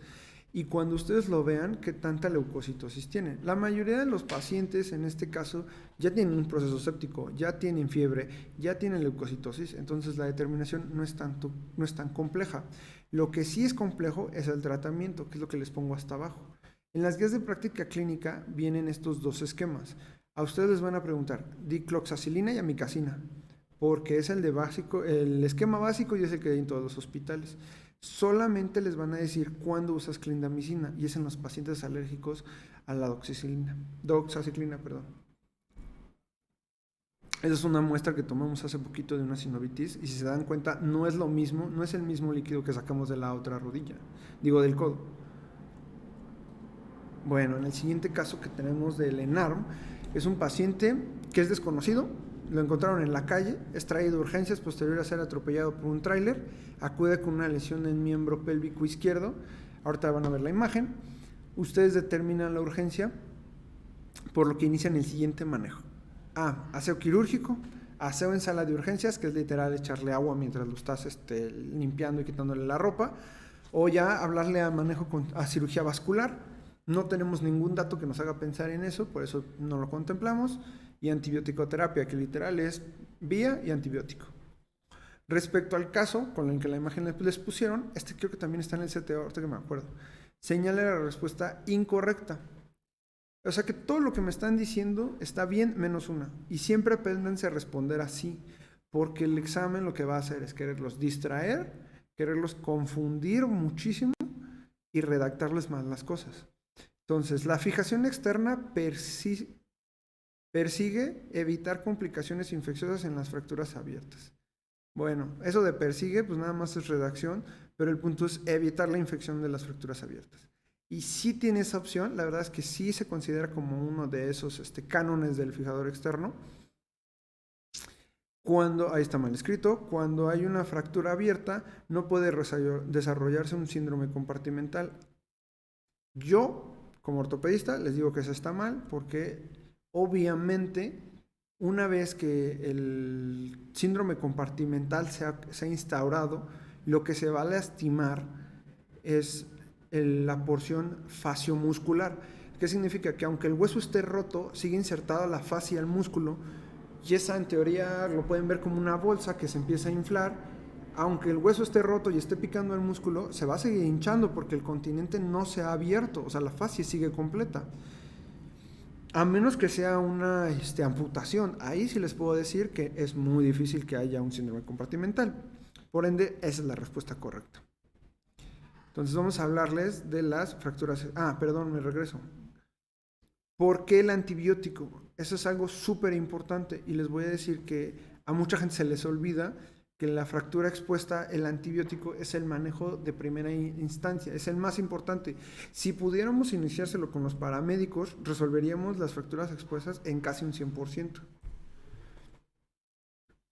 A: y cuando ustedes lo vean, qué tanta leucocitosis tienen. La mayoría de los pacientes en este caso ya tienen un proceso séptico, ya tienen fiebre, ya tienen leucocitosis, entonces la determinación no es tan compleja. Lo que sí es complejo es el tratamiento, que es lo que les pongo hasta abajo. En las guías de práctica clínica vienen estos dos esquemas. A ustedes les van a preguntar dicloxacilina y amikacina, porque es el esquema básico y es el que hay en todos los hospitales. Solamente les van a decir cuándo usas clindamicina y es en los pacientes alérgicos a la doxaciclina. Esa es una muestra que tomamos hace poquito de una sinovitis y si se dan cuenta no es lo mismo, no es el mismo líquido que sacamos de la otra rodilla, del codo. Bueno, en el siguiente caso que tenemos del ENARM es un paciente que es desconocido, lo encontraron en la calle, es traído de urgencias posterior a ser atropellado por un tráiler, acude con una lesión en el miembro pélvico izquierdo, ahorita van a ver la imagen, ustedes determinan la urgencia, por lo que inician el siguiente manejo. Aseo quirúrgico, aseo en sala de urgencias, que es literal echarle agua mientras lo estás limpiando y quitándole la ropa, o ya hablarle a a cirugía vascular. No tenemos ningún dato que nos haga pensar en eso, por eso no lo contemplamos. Y antibiótico-terapia, que literal es vía y antibiótico. Respecto al caso con el que la imagen les pusieron, creo que también está en el CTO, ahorita que me acuerdo. Señala la respuesta incorrecta. O sea que todo lo que me están diciendo está bien menos una. Y siempre apréndanse a responder así, porque el examen lo que va a hacer es quererlos distraer, quererlos confundir muchísimo y redactarles mal las cosas. Entonces, la fijación externa persigue evitar complicaciones infecciosas en las fracturas abiertas. Bueno, eso de persigue, pues nada más es redacción, pero el punto es evitar la infección de las fracturas abiertas. Y sí tiene esa opción, la verdad es que sí se considera como uno de esos cánones del fijador externo. ahí está mal escrito, cuando hay una fractura abierta, no puede desarrollarse un síndrome compartimental. Yo, como ortopedista, les digo que eso está mal porque obviamente una vez que el síndrome compartimental se ha instaurado, lo que se va a lastimar es la porción fasciomuscular. ¿Qué significa? Que aunque el hueso esté roto, sigue insertada la fascia al músculo y esa en teoría lo pueden ver como una bolsa que se empieza a inflar. Aunque el hueso esté roto y esté picando el músculo, se va a seguir hinchando porque el continente no se ha abierto, o sea, la fascia sigue completa. A menos que sea una amputación, ahí sí les puedo decir que es muy difícil que haya un síndrome compartimental. Por ende, esa es la respuesta correcta. Entonces vamos a hablarles de las fracturas. Perdón, me regreso. ¿Por qué el antibiótico? Eso es algo súper importante y les voy a decir que a mucha gente se les olvida que en la fractura expuesta el antibiótico es el manejo de primera instancia, es el más importante. Si pudiéramos iniciárselo con los paramédicos, resolveríamos las fracturas expuestas en casi un 100%.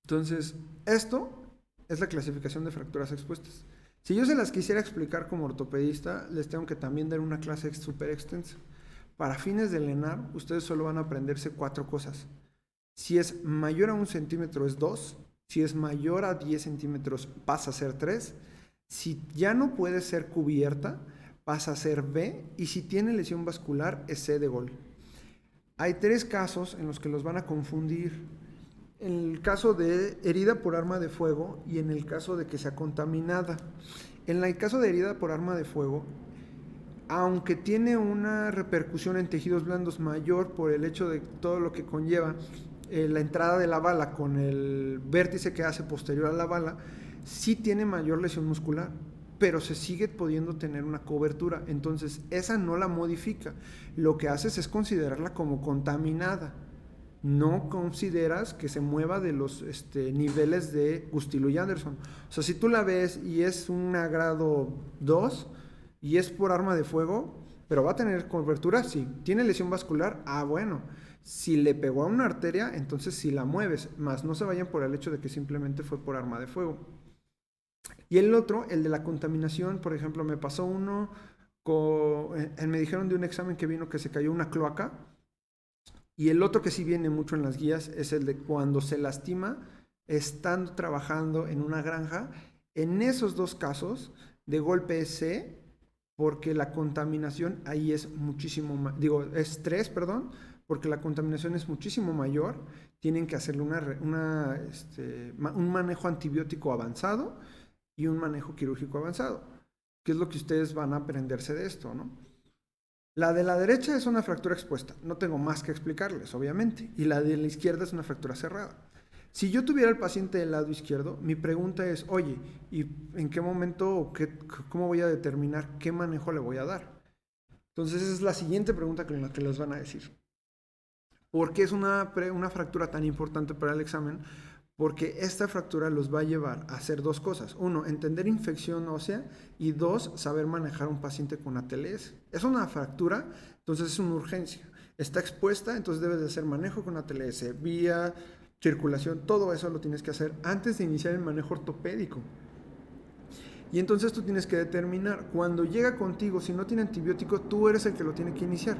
A: Entonces, esto es la clasificación de fracturas expuestas. Si yo se las quisiera explicar como ortopedista, les tengo que también dar una clase súper extensa. Para fines del ENAR, ustedes solo van a aprenderse 4 cosas. Si es mayor a 1 centímetro es 2, si es mayor a 10 centímetros pasa a ser 3, si ya no puede ser cubierta pasa a ser B y si tiene lesión vascular es C de gol. Hay 3 casos en los que los van a confundir. En el caso de herida por arma de fuego y en el caso de que sea contaminada. En el caso de herida por arma de fuego, aunque tiene una repercusión en tejidos blandos mayor por el hecho de todo lo que conlleva la entrada de la bala con el vértice que hace posterior a la bala, sí tiene mayor lesión muscular, pero se sigue pudiendo tener una cobertura. Entonces, esa no la modifica. Lo que haces es considerarla como contaminada. No consideras que se mueva de los niveles de Gustilo y Anderson. O sea, si tú la ves y es un grado 2 y es por arma de fuego, pero va a tener cobertura, sí. ¿Tiene lesión vascular? Bueno. Si le pegó a una arteria, entonces sí la mueves, más no se vayan por el hecho de que simplemente fue por arma de fuego. Y el otro, el de la contaminación, por ejemplo, me pasó uno, me dijeron de un examen que vino que se cayó una cloaca, y el otro que sí viene mucho en las guías es el de cuando se lastima estando trabajando en una granja. En esos 2 casos, de golpe es C, porque la contaminación ahí es muchísimo, es 3, perdón, porque la contaminación es muchísimo mayor, tienen que hacerle un manejo antibiótico avanzado y un manejo quirúrgico avanzado, que es lo que ustedes van a aprenderse de esto, ¿no? La de la derecha es una fractura expuesta, no tengo más que explicarles, obviamente, y la de la izquierda es una fractura cerrada. Si yo tuviera el paciente del lado izquierdo, mi pregunta es, oye, ¿y en qué momento o cómo voy a determinar qué manejo le voy a dar? Entonces esa es la siguiente pregunta con la que les van a decir. ¿Por qué es una fractura tan importante para el examen? Porque esta fractura los va a llevar a hacer 2 cosas. 1, entender infección ósea y 2, saber manejar un paciente con ATLS. Es una fractura, entonces es una urgencia. Está expuesta, entonces debes de hacer manejo con ATLS, vía, circulación, todo eso lo tienes que hacer antes de iniciar el manejo ortopédico. Y entonces tú tienes que determinar, cuando llega contigo, si no tiene antibiótico, tú eres el que lo tiene que iniciar.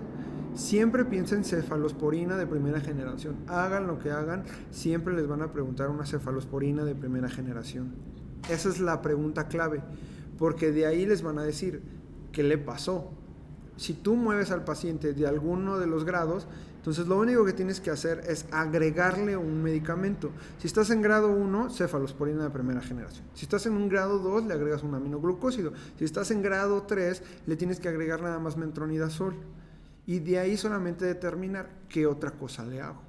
A: Siempre piensa en cefalosporina de primera generación. Hagan lo que hagan, siempre les van a preguntar una cefalosporina de primera generación. Esa es la pregunta clave, porque de ahí les van a decir, ¿qué le pasó? Si tú mueves al paciente de alguno de los grados, entonces lo único que tienes que hacer es agregarle un medicamento. Si estás en grado 1, cefalosporina de primera generación. Si estás en un grado 2, le agregas un aminoglucósido. Si estás en grado 3, le tienes que agregar nada más metronidazol. Y de ahí solamente determinar qué otra cosa le hago.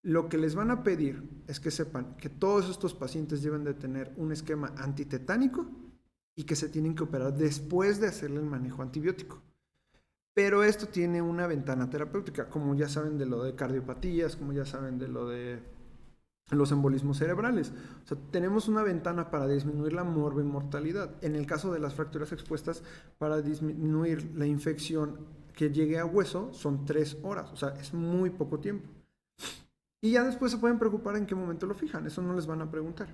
A: Lo que les van a pedir es que sepan que todos estos pacientes deben de tener un esquema antitetánico y que se tienen que operar después de hacerle el manejo antibiótico. Pero esto tiene una ventana terapéutica, como ya saben de lo de cardiopatías, como ya saben de lo de los embolismos cerebrales. O sea, tenemos una ventana para disminuir la morbimortalidad. En el caso de las fracturas expuestas, para disminuir la infección que llegue a hueso, son 3 horas. O sea, es muy poco tiempo. Y ya después se pueden preocupar en qué momento lo fijan, eso no les van a preguntar.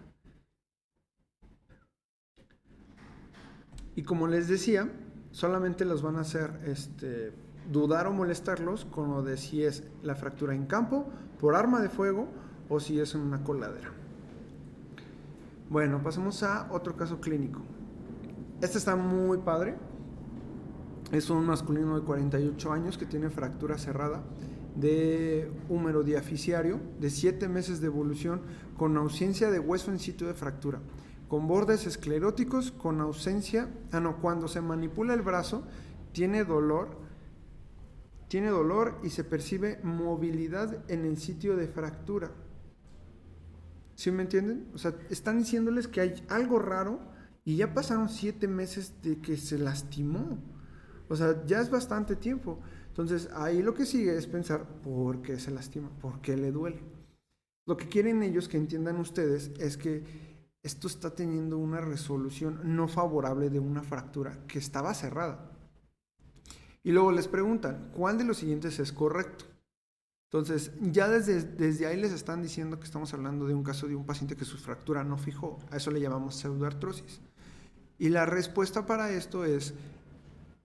A: Y como les decía, solamente los van a hacer dudar o molestarlos con lo de si es la fractura en campo, por arma de fuego o si es en una coladera. Bueno, pasemos a otro caso clínico. Este está muy padre. Es un masculino de 48 años que tiene fractura cerrada de húmero diaficiario de 7 meses de evolución con ausencia de hueso en sitio de fractura, con bordes escleróticos, con ausencia, cuando se manipula el brazo tiene dolor y se percibe movilidad en el sitio de fractura. ¿Sí me entienden? O sea, están diciéndoles que hay algo raro y ya pasaron 7 meses de que se lastimó. O sea, ya es bastante tiempo. Entonces, ahí lo que sigue es pensar, ¿por qué se lastima? ¿Por qué le duele? Lo que quieren ellos que entiendan ustedes es que esto está teniendo una resolución no favorable de una fractura que estaba cerrada. Y luego les preguntan, ¿cuál de los siguientes es correcto? Entonces, ya desde ahí les están diciendo que estamos hablando de un caso de un paciente que su fractura no fijó. A eso le llamamos pseudoartrosis. Y la respuesta para esto es,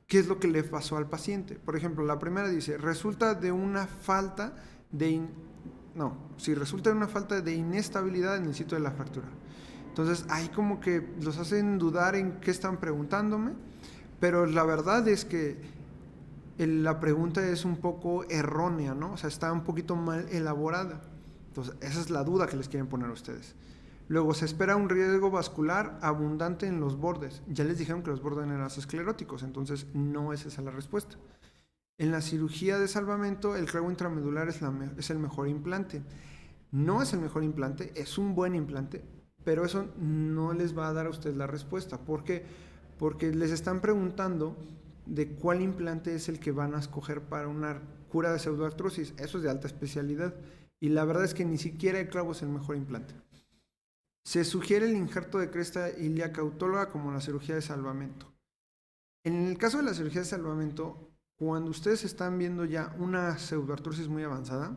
A: ¿qué es lo que le pasó al paciente? Por ejemplo, la primera dice, resulta de una falta de inestabilidad en el sitio de la fractura. Entonces, ahí como que los hacen dudar en qué están preguntándome, pero la verdad es que la pregunta es un poco errónea, ¿no? O sea, está un poquito mal elaborada. Entonces, esa es la duda que les quieren poner a ustedes. Luego, se espera un riesgo vascular abundante en los bordes. Ya les dijeron que los bordes eran escleróticos, entonces no es esa la respuesta. En la cirugía de salvamento, el clavo intramedular es el mejor implante. No es el mejor implante, es un buen implante, pero eso no les va a dar a ustedes la respuesta. ¿Por qué? Porque les están preguntando de cuál implante es el que van a escoger para una cura de pseudoartrosis. Eso es de alta especialidad. Y la verdad es que ni siquiera el clavo es el mejor implante. Se sugiere el injerto de cresta ilíaca autóloga como la cirugía de salvamento. En el caso de la cirugía de salvamento, cuando ustedes están viendo ya una pseudoartrosis muy avanzada,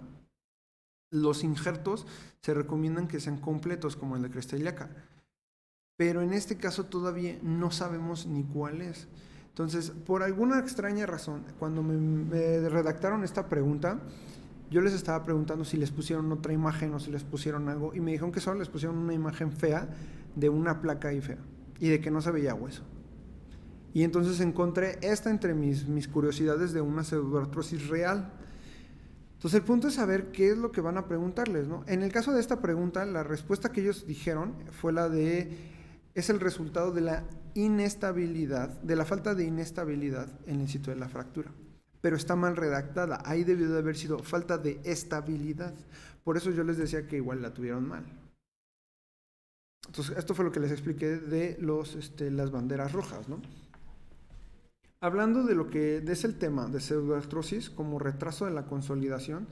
A: los injertos se recomiendan que sean completos como el de cresta ilíaca. Pero en este caso todavía no sabemos ni cuál es. Entonces, por alguna extraña razón, cuando me redactaron esta pregunta, yo les estaba preguntando si les pusieron otra imagen o si les pusieron algo, y me dijeron que solo les pusieron una imagen fea de una placa ahí fea y de que no se veía hueso. Y entonces encontré esta entre mis curiosidades de una pseudoartrosis real. Entonces el punto es saber qué es lo que van a preguntarles, ¿no? En el caso de esta pregunta, la respuesta que ellos dijeron fue la de, es el resultado de la inestabilidad, de la falta de inestabilidad en el sitio de la fractura. Pero está mal redactada, ahí debió de haber sido falta de estabilidad. Por eso yo les decía que igual la tuvieron mal. Entonces, esto fue lo que les expliqué de las banderas rojas, ¿no? Hablando de lo que es el tema de pseudoartrosis como retraso de la consolidación,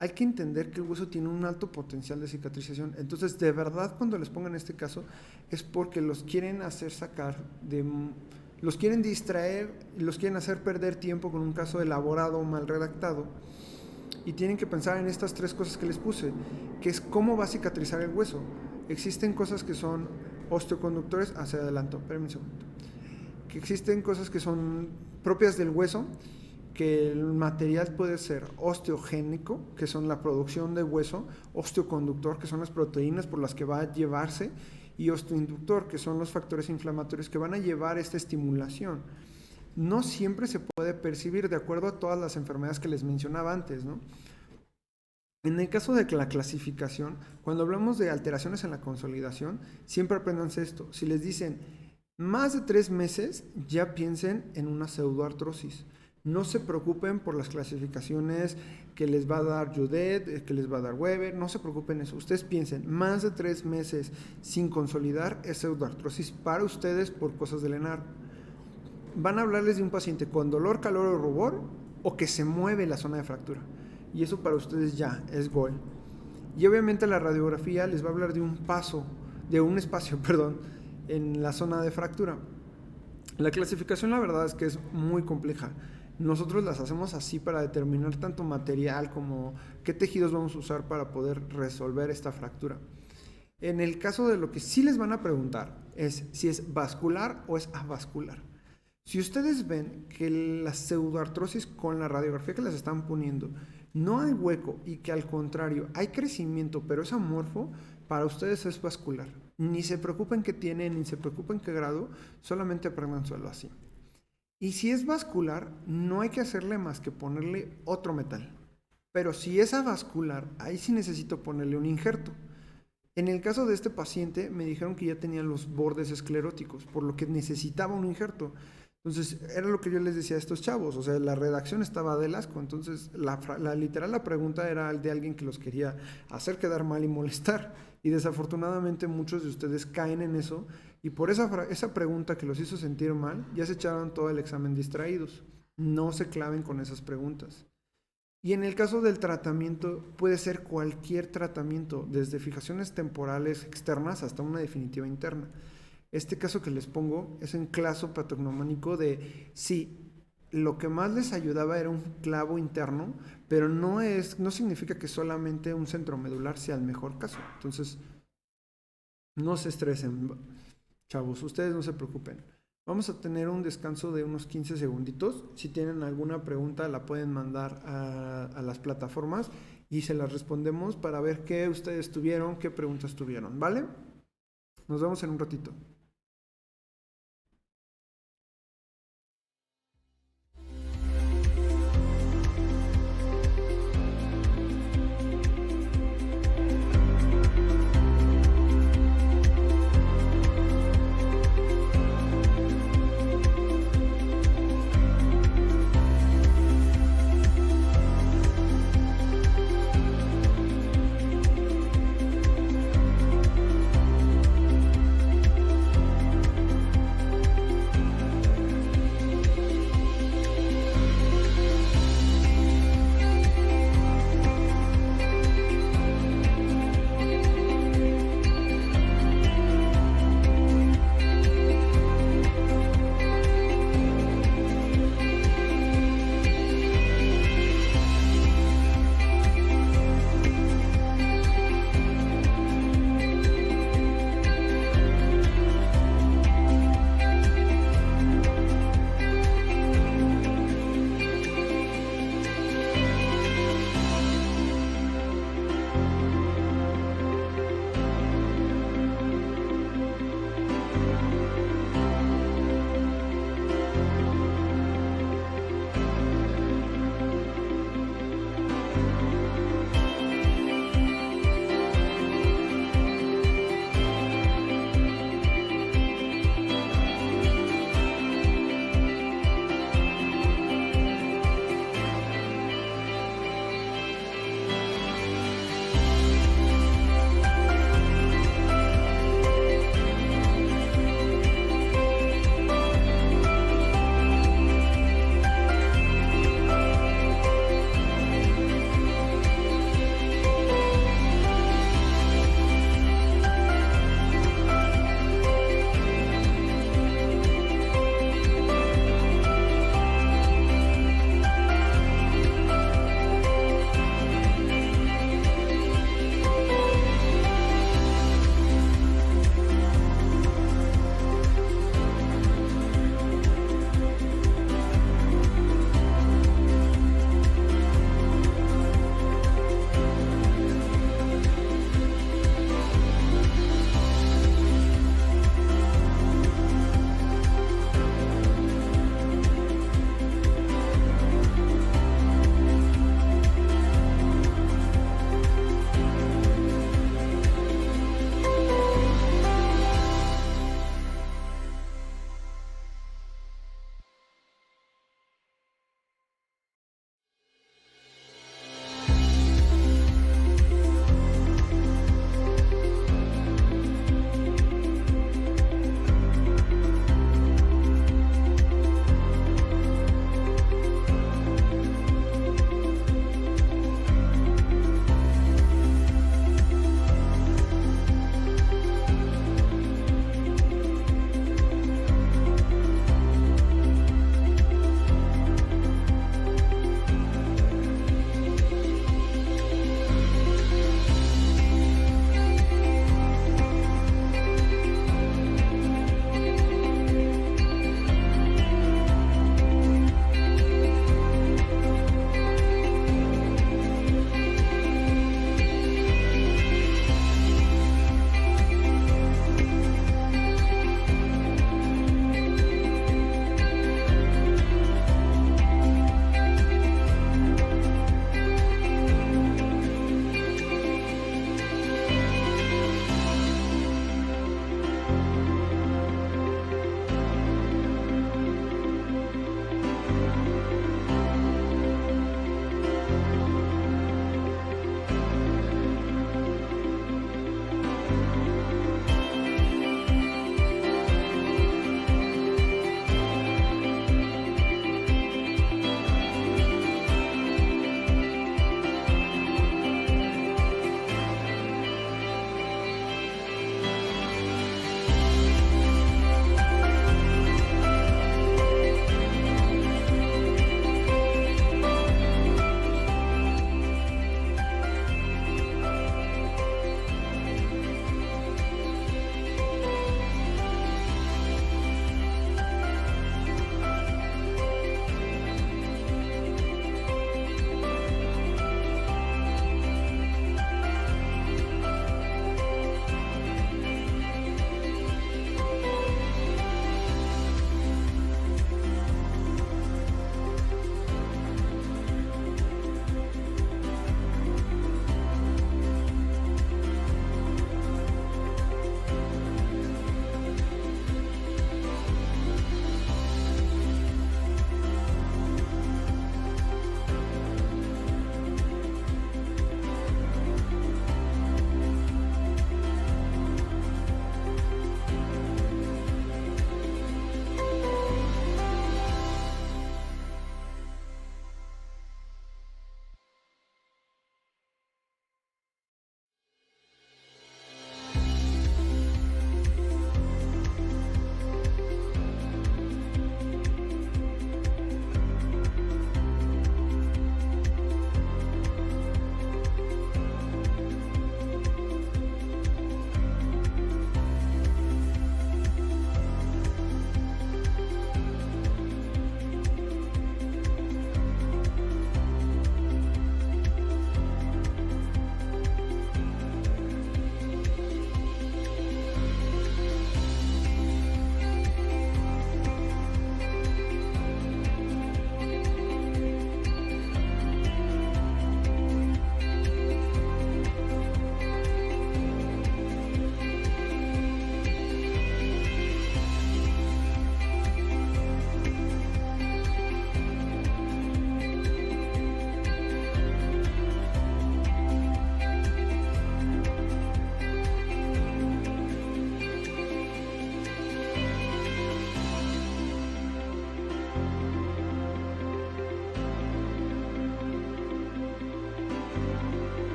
A: hay que entender que el hueso tiene un alto potencial de cicatrización. Entonces, de verdad, cuando les pongan este caso, es porque los quieren hacer los quieren distraer, los quieren hacer perder tiempo con un caso elaborado o mal redactado. Y tienen que pensar en estas 3 cosas que les puse, que es cómo va a cicatrizar el hueso. Existen cosas que son osteoconductores, hacia adelanto, espérenme un segundo. Que existen cosas que son propias del hueso, que el material puede ser osteogénico, que son la producción de hueso, osteoconductor, que son las proteínas por las que va a llevarse, y osteoinductor, que son los factores inflamatorios que van a llevar esta estimulación. No siempre se puede percibir de acuerdo a todas las enfermedades que les mencionaba antes, ¿no? En el caso de la clasificación, cuando hablamos de alteraciones en la consolidación, siempre apréndanse esto. Si les dicen más de 3 meses, ya piensen en una pseudoartrosis. No se preocupen por las clasificaciones que les va a dar Judet, que les va a dar Weber, no se preocupen eso. Ustedes piensen, más de 3 meses sin consolidar es pseudoartrosis para ustedes por cosas del ENAR. Van a hablarles de un paciente con dolor, calor o rubor o que se mueve la zona de fractura. Y eso para ustedes ya es gol. Y obviamente la radiografía les va a hablar de un espacio, en la zona de fractura. La clasificación la verdad es que es muy compleja. nosotros las hacemos así para determinar tanto material como qué tejidos vamos a usar para poder resolver esta fractura. En el caso de lo que sí les van a preguntar es si es vascular o es avascular. Si ustedes ven que la pseudoartrosis con la radiografía que les están poniendo no hay hueco y que al contrario hay crecimiento pero es amorfo, para ustedes es vascular. Ni se preocupen qué tiene, ni se preocupen qué grado, solamente apréndanselo así. Y si es vascular, no hay que hacerle más que ponerle otro metal. Pero si es avascular, ahí sí necesito ponerle un injerto. En el caso de este paciente, me dijeron que ya tenía los bordes escleróticos, por lo que necesitaba un injerto. Entonces, era lo que yo les decía a estos chavos, o sea, la redacción estaba del asco. Entonces, la pregunta era de alguien que los quería hacer quedar mal y molestar. Y desafortunadamente muchos de ustedes caen en eso, y por esa pregunta que los hizo sentir mal, ya se echaron todo el examen distraídos. No se claven con esas preguntas. Y en el caso del tratamiento, puede ser cualquier tratamiento, desde fijaciones temporales externas hasta una definitiva interna. Este caso que les pongo es un caso patognomónico de sí, lo que más les ayudaba era un clavo interno, pero no significa que solamente un centromedular sea el mejor caso. Entonces, no se estresen, chavos, ustedes no se preocupen. Vamos a tener un descanso de unos 15 segunditos. Si tienen alguna pregunta, la pueden mandar a las plataformas y se las respondemos para ver qué ustedes tuvieron, qué preguntas tuvieron, ¿vale? Nos vemos en un ratito.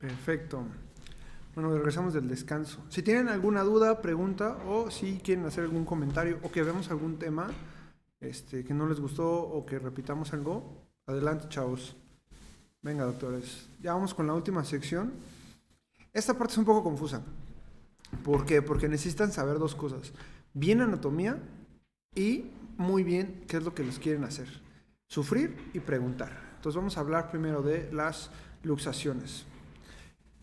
A: Perfecto. Bueno, regresamos del descanso. Si tienen alguna duda, pregunta o si quieren hacer algún comentario o que veamos algún tema que no les gustó o que repitamos algo, adelante, chavos. Venga, doctores. Ya vamos con la última sección. Esta parte es un poco confusa. ¿Por qué? Porque necesitan saber dos cosas. Bien anatomía y muy bien qué es lo que les quieren hacer. Sufrir y preguntar. Entonces vamos a hablar primero de las luxaciones.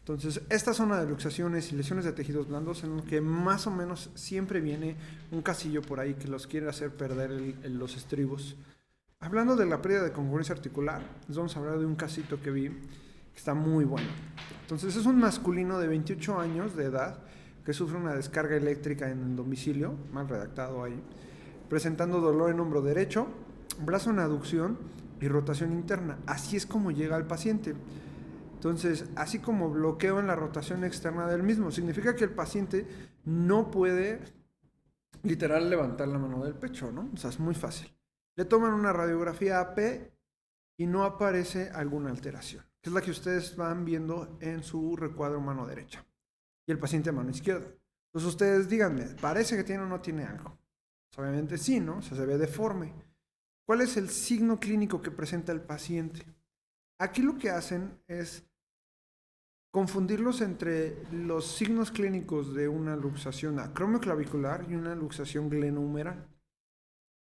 A: Entonces, esta zona de luxaciones y lesiones de tejidos blandos en lo que más o menos siempre viene un casillo por ahí que los quiere hacer perder los estribos. Hablando de la pérdida de congruencia articular, les vamos a hablar de un casito que vi que está muy bueno. Entonces, es un masculino de 28 años de edad que sufre una descarga eléctrica en el domicilio, mal redactado ahí, presentando dolor en hombro derecho, brazo en aducción y rotación interna. Así es como llega al paciente. Entonces, así como bloqueo en la rotación externa del mismo, significa que el paciente no puede literal levantar la mano del pecho, ¿no? O sea, es muy fácil. Le toman una radiografía AP y no aparece alguna alteración, que es la que ustedes van viendo en su recuadro mano derecha. Y el paciente mano izquierda. Entonces ustedes díganme, ¿parece que tiene o no tiene algo? Pues obviamente sí, ¿no? O sea, se ve deforme. ¿Cuál es el signo clínico que presenta el paciente? Aquí lo que hacen es confundirlos entre los signos clínicos de una luxación acromioclavicular y una luxación glenohumeral.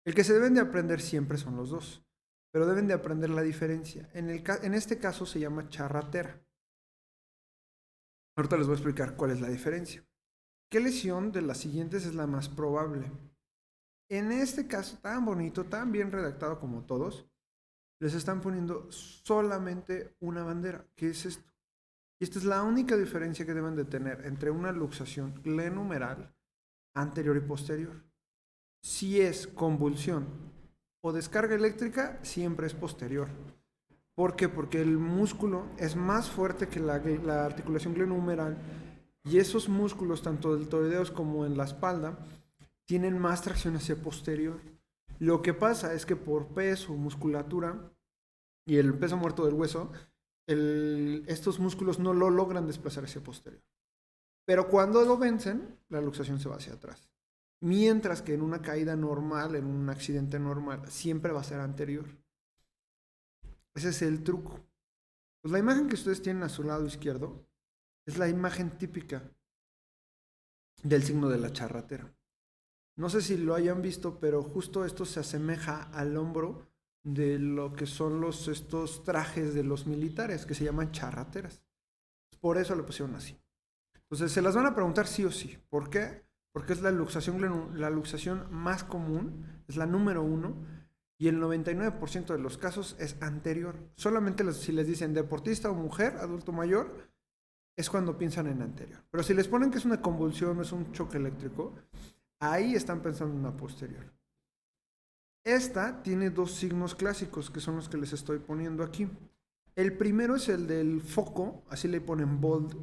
A: El que se deben de aprender siempre son los dos, pero deben de aprender la diferencia. En este caso se llama charratera. Ahorita les voy a explicar cuál es la diferencia. ¿Qué lesión de las siguientes es la más probable? En este caso tan bonito, tan bien redactado como todos, les están poniendo solamente una bandera. ¿Qué es esto? Y esta es la única diferencia que deben de tener entre una luxación glenohumeral anterior y posterior. Si es convulsión o descarga eléctrica, siempre es posterior. ¿Por qué? Porque el músculo es más fuerte que la articulación glenohumeral y esos músculos, tanto deltoideos como en la espalda, tienen más tracción hacia posterior. Lo que pasa es que por peso, musculatura y el peso muerto del hueso, estos músculos no lo logran desplazar hacia posterior. Pero cuando lo vencen, la luxación se va hacia atrás. Mientras que en una caída normal, en un accidente normal, siempre va a ser anterior. Ese es el truco. Pues la imagen que ustedes tienen a su lado izquierdo es la imagen típica del signo de la charratera. No sé si lo hayan visto, pero justo esto se asemeja al hombro de lo que son estos trajes de los militares que se llaman charrateras. Por eso le pusieron así. Entonces se las van a preguntar sí o sí. ¿Por qué? Porque es la luxación más común, es la número 1 y el 99% de los casos es anterior. Solamente si les dicen deportista o mujer, adulto mayor, es cuando piensan en anterior. Pero si les ponen que es una convulsión o es un choque eléctrico, ahí están pensando en una posterior. Esta tiene dos signos clásicos que son los que les estoy poniendo aquí. El primero es el del foco, así le ponen bold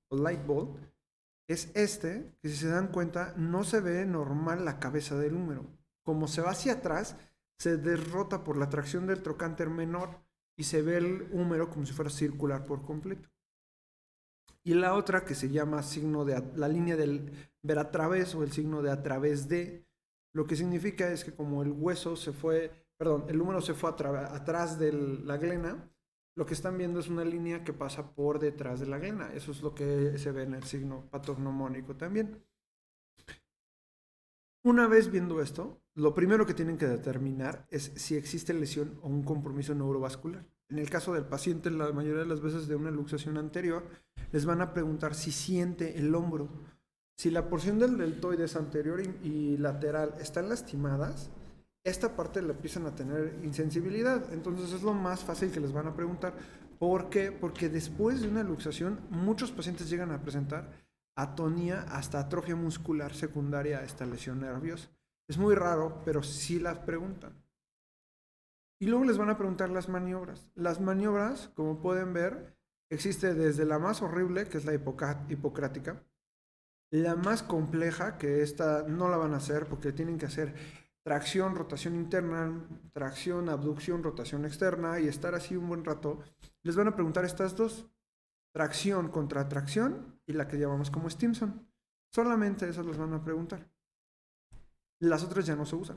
A: o light bold. Es que si se dan cuenta no se ve normal la cabeza del húmero. Como se va hacia atrás, se derrota por la tracción del trocánter menor y se ve el húmero como si fuera circular por completo. Y la otra que se llama signo de la línea del ver a través o el signo de a través de, lo que significa es que como el hueso se fue, perdón, el húmero se fue atrás de la glena, lo que están viendo es una línea que pasa por detrás de la glena. Eso es lo que se ve en el signo patognomónico también. Una vez viendo esto, lo primero que tienen que determinar es si existe lesión o un compromiso neurovascular. En el caso del paciente, la mayoría de las veces de una luxación anterior, les van a preguntar si siente el hombro. Si la porción del deltoides anterior y lateral están lastimadas, esta parte la empiezan a tener insensibilidad. Entonces es lo más fácil que les van a preguntar. ¿Por qué? Porque después de una luxación, muchos pacientes llegan a presentar atonía hasta atrofia muscular secundaria a esta lesión nerviosa. Es muy raro, pero sí las preguntan. Y luego les van a preguntar las maniobras. Las maniobras, como pueden ver, existe desde la más horrible, que es la hipocrática, la más compleja, que esta no la van a hacer porque tienen que hacer tracción, rotación interna, tracción, abducción, rotación externa y estar así un buen rato. Les van a preguntar estas dos. tracción contra tracción y la que llamamos como Stimson. Solamente esas las van a preguntar. Las otras ya no se usan.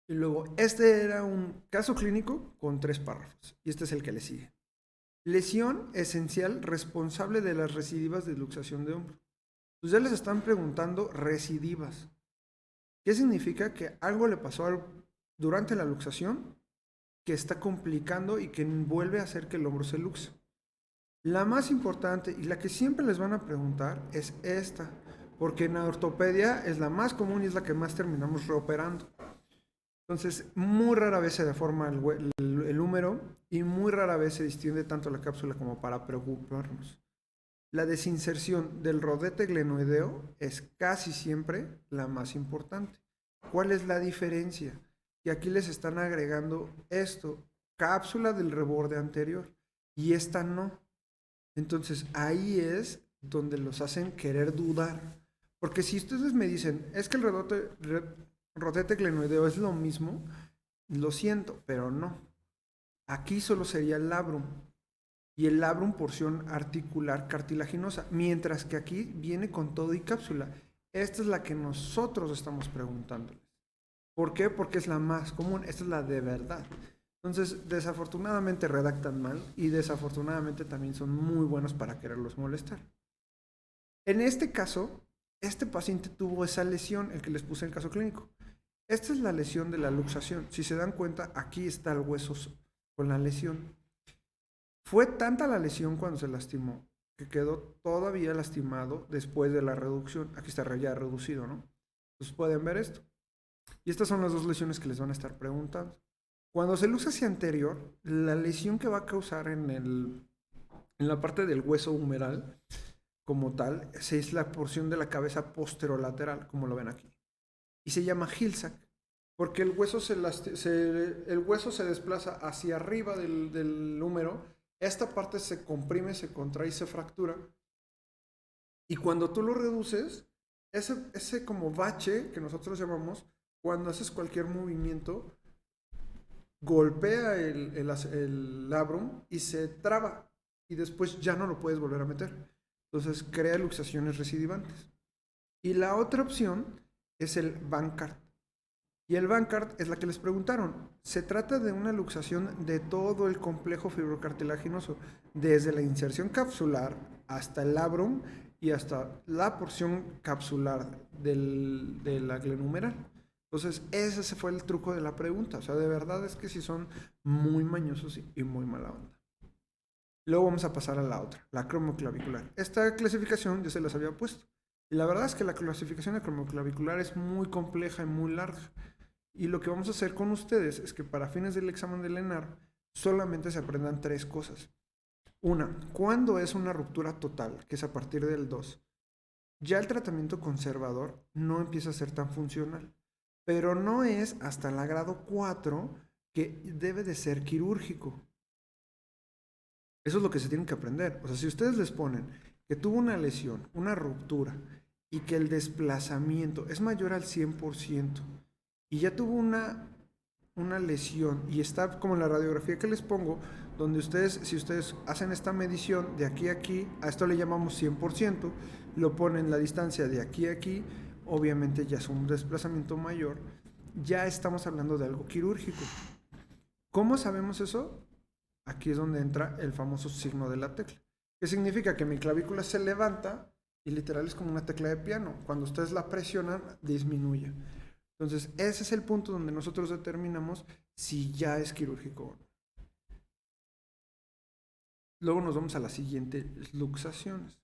A: Y luego, este era un caso clínico con 3 párrafos. Y este es el que le sigue. Lesión esencial responsable de las recidivas de luxación de hombro. Pues ya les están preguntando recidivas. ¿Qué significa? Que algo le pasó durante la luxación que está complicando y que vuelve a hacer que el hombro se luxe. La más importante y la que siempre les van a preguntar es esta, porque en la ortopedia es la más común y es la que más terminamos reoperando. Entonces, muy rara vez se deforma el húmero y muy rara vez se distiende tanto la cápsula como para preocuparnos. La desinserción del rodete glenoideo es casi siempre la más importante. ¿Cuál es la diferencia? Que aquí les están agregando esto, cápsula del reborde anterior, y esta no. Entonces ahí es donde los hacen querer dudar. Porque si ustedes me dicen, es que el rodete glenoideo es lo mismo, lo siento, pero no. Aquí solo sería el labrum. Y el labrum porción articular cartilaginosa, mientras que aquí viene con todo y cápsula. Esta es la que nosotros estamos preguntándoles. ¿Por qué? Porque es la más común, esta es la de verdad. Entonces, desafortunadamente redactan mal y desafortunadamente también son muy buenos para quererlos molestar. En este caso, este paciente tuvo esa lesión, el que les puse en el caso clínico. Esta es la lesión de la luxación. Si se dan cuenta, aquí está el hueso con la lesión. Fue tanta la lesión cuando se lastimó que quedó todavía lastimado después de la reducción. Aquí está ya reducido, ¿no? Entonces pueden ver esto. Y estas son las 2 lesiones que les van a estar preguntando. Cuando se luxa hacia anterior, la lesión que va a causar en la parte del hueso humeral, como tal, es la porción de la cabeza posterolateral, como lo ven aquí. Y se llama Hill-Sachs, porque el hueso se desplaza hacia arriba del húmero. Esta parte se comprime, se contrae y se fractura. Y cuando tú lo reduces, ese como bache que nosotros llamamos, cuando haces cualquier movimiento, golpea el labrum y se traba. Y después ya no lo puedes volver a meter. Entonces crea luxaciones recidivantes. Y la otra opción es el Bankart. Y el Bankart es la que les preguntaron. Se trata de una luxación de todo el complejo fibrocartilaginoso, desde la inserción capsular hasta el labrum y hasta la porción capsular de la glenumeral. Entonces, ese fue el truco de la pregunta. O sea, de verdad es que sí son muy mañosos y muy mala onda. Luego vamos a pasar a la otra, la cromoclavicular. Esta clasificación ya se las había puesto. Y la verdad es que la clasificación de cromoclavicular es muy compleja y muy larga. Y lo que vamos a hacer con ustedes es que para fines del examen del ENAR solamente se aprendan 3 cosas. Una, ¿cuándo es una ruptura total? Que es a partir del 2. Ya el tratamiento conservador no empieza a ser tan funcional, pero no es hasta el grado 4 que debe de ser quirúrgico. Eso es lo que se tienen que aprender. O sea, si ustedes les ponen que tuvo una lesión, una ruptura, y que el desplazamiento es mayor al 100%, y ya tuvo una lesión, y está como en la radiografía que les pongo, donde si ustedes hacen esta medición de aquí a aquí, a esto le llamamos 100%, lo ponen la distancia de aquí a aquí, obviamente ya es un desplazamiento mayor, ya estamos hablando de algo quirúrgico. ¿Cómo sabemos eso? Aquí es donde entra el famoso signo de la tecla, que significa que mi clavícula se levanta y literal es como una tecla de piano. Cuando ustedes la presionan, disminuye. Entonces, ese es el punto donde nosotros determinamos si ya es quirúrgico o no. Luego nos vamos a las siguientes luxaciones.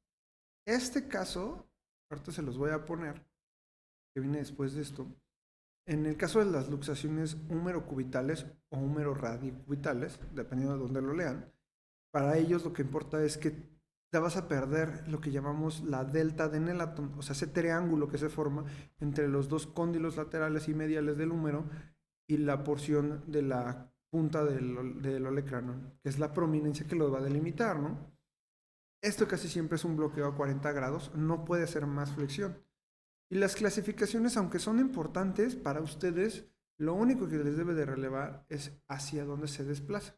A: Este caso, ahorita se los voy a poner, que viene después de esto. En el caso de las luxaciones húmerocubitales o húmero-radiocubitales, dependiendo de dónde lo lean, para ellos lo que importa es que te vas a perder lo que llamamos la delta de Nelaton, o sea, ese triángulo que se forma entre los 2 cóndilos laterales y mediales del húmero y la porción de la punta del olecranon, que es la prominencia que lo va a delimitar, ¿no? Esto casi siempre es un bloqueo a 40 grados, no puede ser más flexión. Y las clasificaciones, aunque son importantes para ustedes, lo único que les debe de relevar es hacia dónde se desplaza.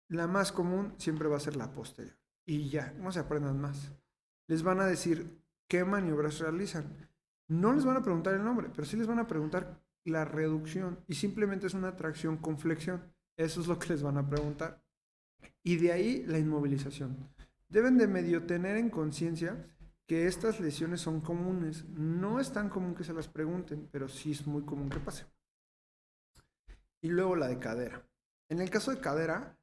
A: La más común siempre va a ser la posterior. Y ya, no se aprendan más. Les van a decir qué maniobras realizan. No les van a preguntar el nombre, pero sí les van a preguntar la reducción. Y simplemente es una tracción con flexión. Eso es lo que les van a preguntar. Y de ahí la inmovilización. Deben de medio tener en conciencia que estas lesiones son comunes. No es tan común que se las pregunten, pero sí es muy común que pase. Y luego la de cadera. En el caso de cadera,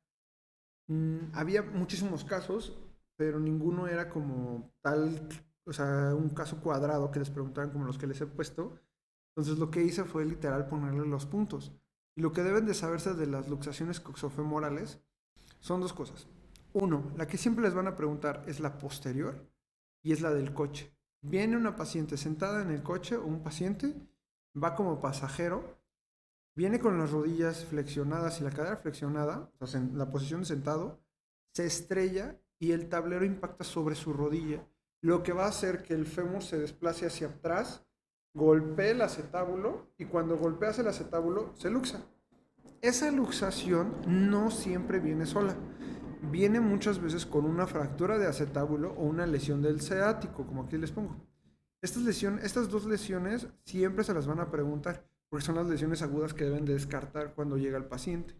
A: había muchísimos casos, pero ninguno era como tal, o sea, un caso cuadrado que les preguntaran como los que les he puesto. Entonces lo que hice fue literal ponerle los puntos. Y lo que deben de saberse de las luxaciones coxofemorales son dos cosas. Uno, la que siempre les van a preguntar es la posterior y es la del coche. Viene una paciente sentada en el coche o un paciente, va como pasajero, viene con las rodillas flexionadas y la cadera flexionada, o sea, en la posición de sentado, se estrella y el tablero impacta sobre su rodilla, lo que va a hacer que el fémur se desplace hacia atrás, golpee el acetábulo y cuando golpeas el acetábulo se luxa. Esa luxación no siempre viene sola. Viene muchas veces con una fractura de acetábulo o una lesión del ciático, como aquí les pongo. Estas dos lesiones siempre se las van a preguntar, porque son las lesiones agudas que deben de descartar cuando llega el paciente.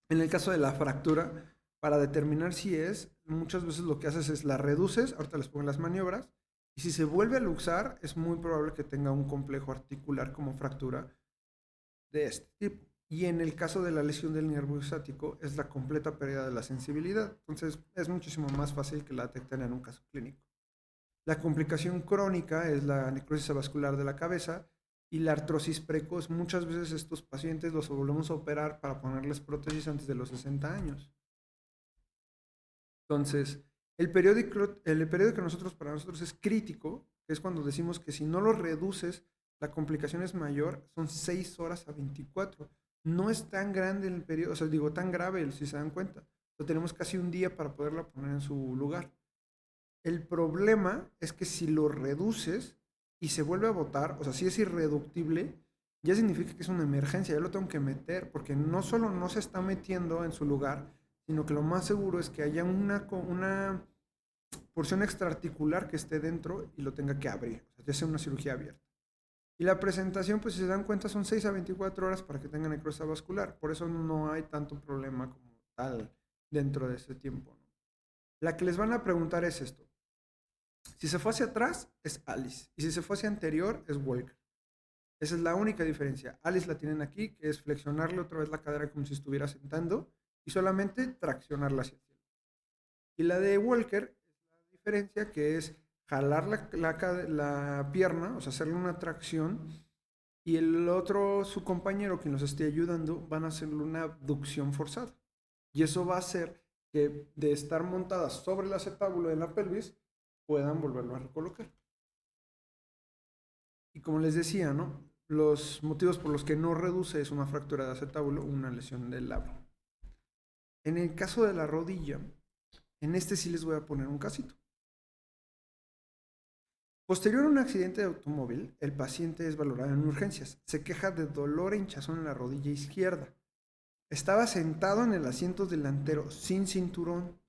A: En el caso de la fractura, para determinar si es, muchas veces lo que haces es la reduces, ahorita les pongo las maniobras, y si se vuelve a luxar, es muy probable que tenga un complejo articular como fractura de este tipo. Y en el caso de la lesión del nervio ciático, es la completa pérdida de la sensibilidad. Entonces, es muchísimo más fácil que la detecten en un caso clínico. La complicación crónica es la necrosis vascular de la cabeza y la artrosis precoz. Muchas veces estos pacientes los volvemos a operar para ponerles prótesis antes de los 60 años. Entonces, el periódico para nosotros es crítico, que es cuando decimos que si no lo reduces, la complicación es mayor, son 6 horas a 24. No es tan grande el periodo, o sea, digo, tan grave, si se dan cuenta. Lo tenemos casi un día para poderla poner en su lugar. El problema es que si lo reduces y se vuelve a botar, o sea, si es irreductible, ya significa que es una emergencia, ya lo tengo que meter, porque no solo no se está metiendo en su lugar, sino que lo más seguro es que haya una porción extraarticular que esté dentro y lo tenga que abrir, o sea, ya sea una cirugía abierta. Y la presentación, pues si se dan cuenta, son 6 a 24 horas para que tengan necrosis vascular, por eso no hay tanto problema como tal dentro de ese tiempo, ¿no? La que les van a preguntar es esto. Si se fue hacia atrás, es Alice. Y si se fue hacia anterior, es Walker. Esa es la única diferencia. Alice la tienen aquí, que es flexionarle otra vez la cadera como si estuviera sentando y solamente traccionarla hacia el cielo. Y la de Walker es la diferencia, que es jalar la pierna, o sea, hacerle una tracción, y el otro, su compañero, quien los esté ayudando, van a hacerle una abducción forzada. Y eso va a hacer que de estar montadas sobre el acetábulo de la pelvis, puedan volverlo a recolocar. Y como les decía, ¿no? Los motivos por los que no reduce es una fractura de acetábulo o una lesión del labio. En el caso de la rodilla, en este sí les voy a poner un casito. Posterior a un accidente de automóvil, el paciente es valorado en urgencias. Se queja de dolor e hinchazón en la rodilla izquierda. Estaba sentado en el asiento delantero sin cinturón.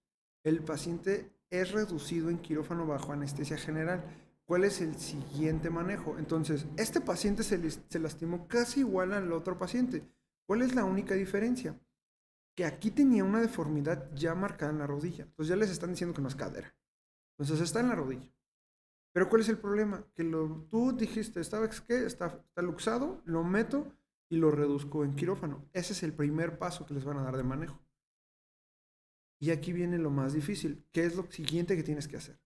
A: El paciente es reducido en quirófano bajo anestesia general. ¿Cuál es el siguiente manejo? Entonces, este paciente se lastimó casi igual al otro paciente. ¿Cuál es la única diferencia? Que aquí tenía una deformidad ya marcada en la rodilla. Entonces ya les están diciendo que no es cadera. Entonces está en la rodilla. Pero ¿cuál es el problema? Que tú dijiste, está luxado, lo meto y lo reduzco en quirófano. Ese es el primer paso que les van a dar de manejo. Y aquí viene lo más difícil. ¿Qué es lo siguiente que tienes que hacer?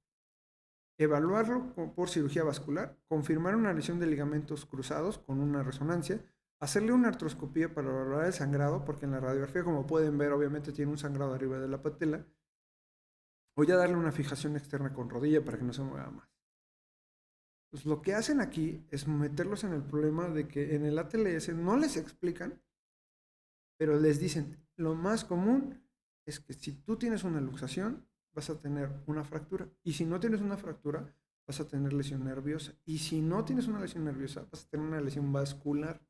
A: Evaluarlo por cirugía vascular, confirmar una lesión de ligamentos cruzados con una resonancia, hacerle una artroscopía para evaluar el sangrado, porque en la radiografía, como pueden ver, obviamente tiene un sangrado arriba de la patela, o ya darle una fijación externa con rodilla para que no se mueva más. Pues lo que hacen aquí es meterlos en el problema de que en el ATLS no les explican, pero les dicen, lo más común es que si tú tienes una luxación, vas a tener una fractura. Y si no tienes una fractura, vas a tener lesión nerviosa. Y si no tienes una lesión nerviosa, vas a tener una lesión vascular.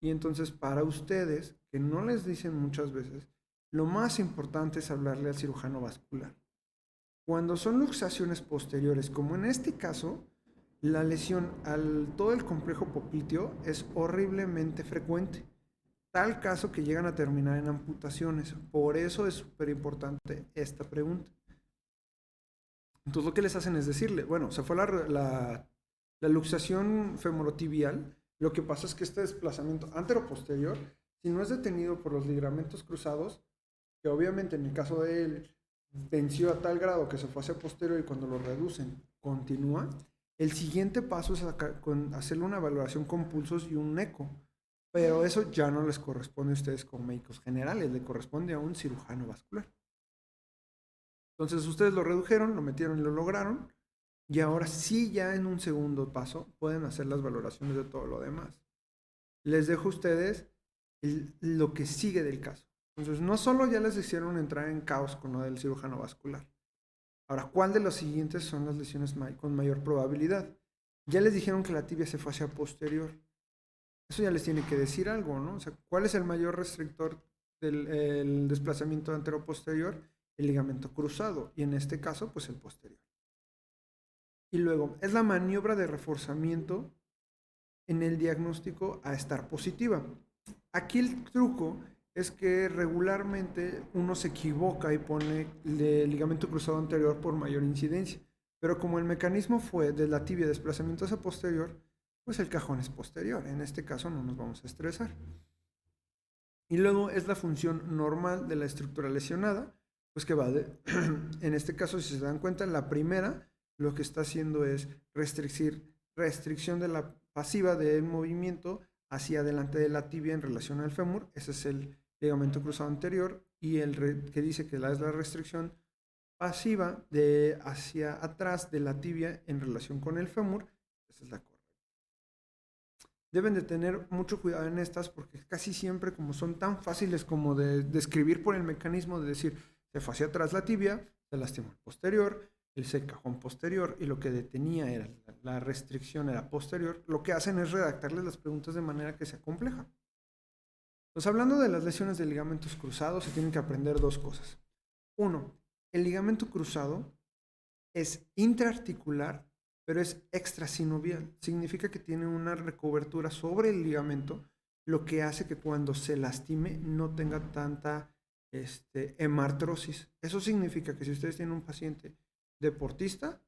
A: Y entonces para ustedes, que no les dicen muchas veces, lo más importante es hablarle al cirujano vascular. Cuando son luxaciones posteriores, como en este caso, la lesión al todo el complejo popliteo es horriblemente frecuente. Tal caso que llegan a terminar en amputaciones. Por eso es súper importante esta pregunta. Entonces lo que les hacen es decirle, bueno, se fue la luxación femorotibial. Lo que pasa es que este desplazamiento antero-posterior, si no es detenido por los ligamentos cruzados, que obviamente en el caso de él venció a tal grado que se fue hacia posterior y cuando lo reducen continúa, el siguiente paso es hacerle una valoración con pulsos y un eco. Pero eso ya no les corresponde a ustedes como médicos generales, le corresponde a un cirujano vascular. Entonces ustedes lo redujeron, lo metieron y lo lograron. Y ahora sí, ya en un segundo paso, pueden hacer las valoraciones de todo lo demás. Les dejo a ustedes lo que sigue del caso. Entonces, no solo ya les hicieron entrar en caos con lo del cirujano vascular. Ahora, ¿cuál de los siguientes son las lesiones con mayor probabilidad? Ya les dijeron que la tibia se fue hacia posterior. Eso ya les tiene que decir algo, ¿no? O sea, ¿cuál es el mayor restrictor del desplazamiento antero-posterior? El ligamento cruzado. Y en este caso, pues el posterior. Y luego, es la maniobra de reforzamiento en el diagnóstico a estar positiva. Aquí el truco es que regularmente uno se equivoca y pone el ligamento cruzado anterior por mayor incidencia. Pero como el mecanismo fue de la tibia desplazamiento hacia posterior, pues el cajón es posterior. En este caso no nos vamos a estresar. Y luego es la función normal de la estructura lesionada, pues que va en este caso, si se dan cuenta, la primera lo que está haciendo es restricción de la pasiva del movimiento hacia adelante de la tibia en relación al fémur. Ese es el ligamento cruzado anterior. Y el que dice que es la restricción pasiva de hacia atrás de la tibia en relación con el fémur. Esa es la correcta. Deben de tener mucho cuidado en estas porque casi siempre, como son tan fáciles como de describir por el mecanismo de decir, se fue hacia atrás la tibia, se lastimó el posterior, el cajón posterior, y lo que detenía era la restricción era posterior, lo que hacen es redactarles las preguntas de manera que sea compleja. Pues hablando de las lesiones de ligamentos cruzados, se tienen que aprender dos cosas. Uno, el ligamento cruzado es intraarticular, pero es extrasinovial. Significa que tiene una recobertura sobre el ligamento, lo que hace que cuando se lastime no tenga tanta hemartrosis. Eso significa que si ustedes tienen un paciente deportista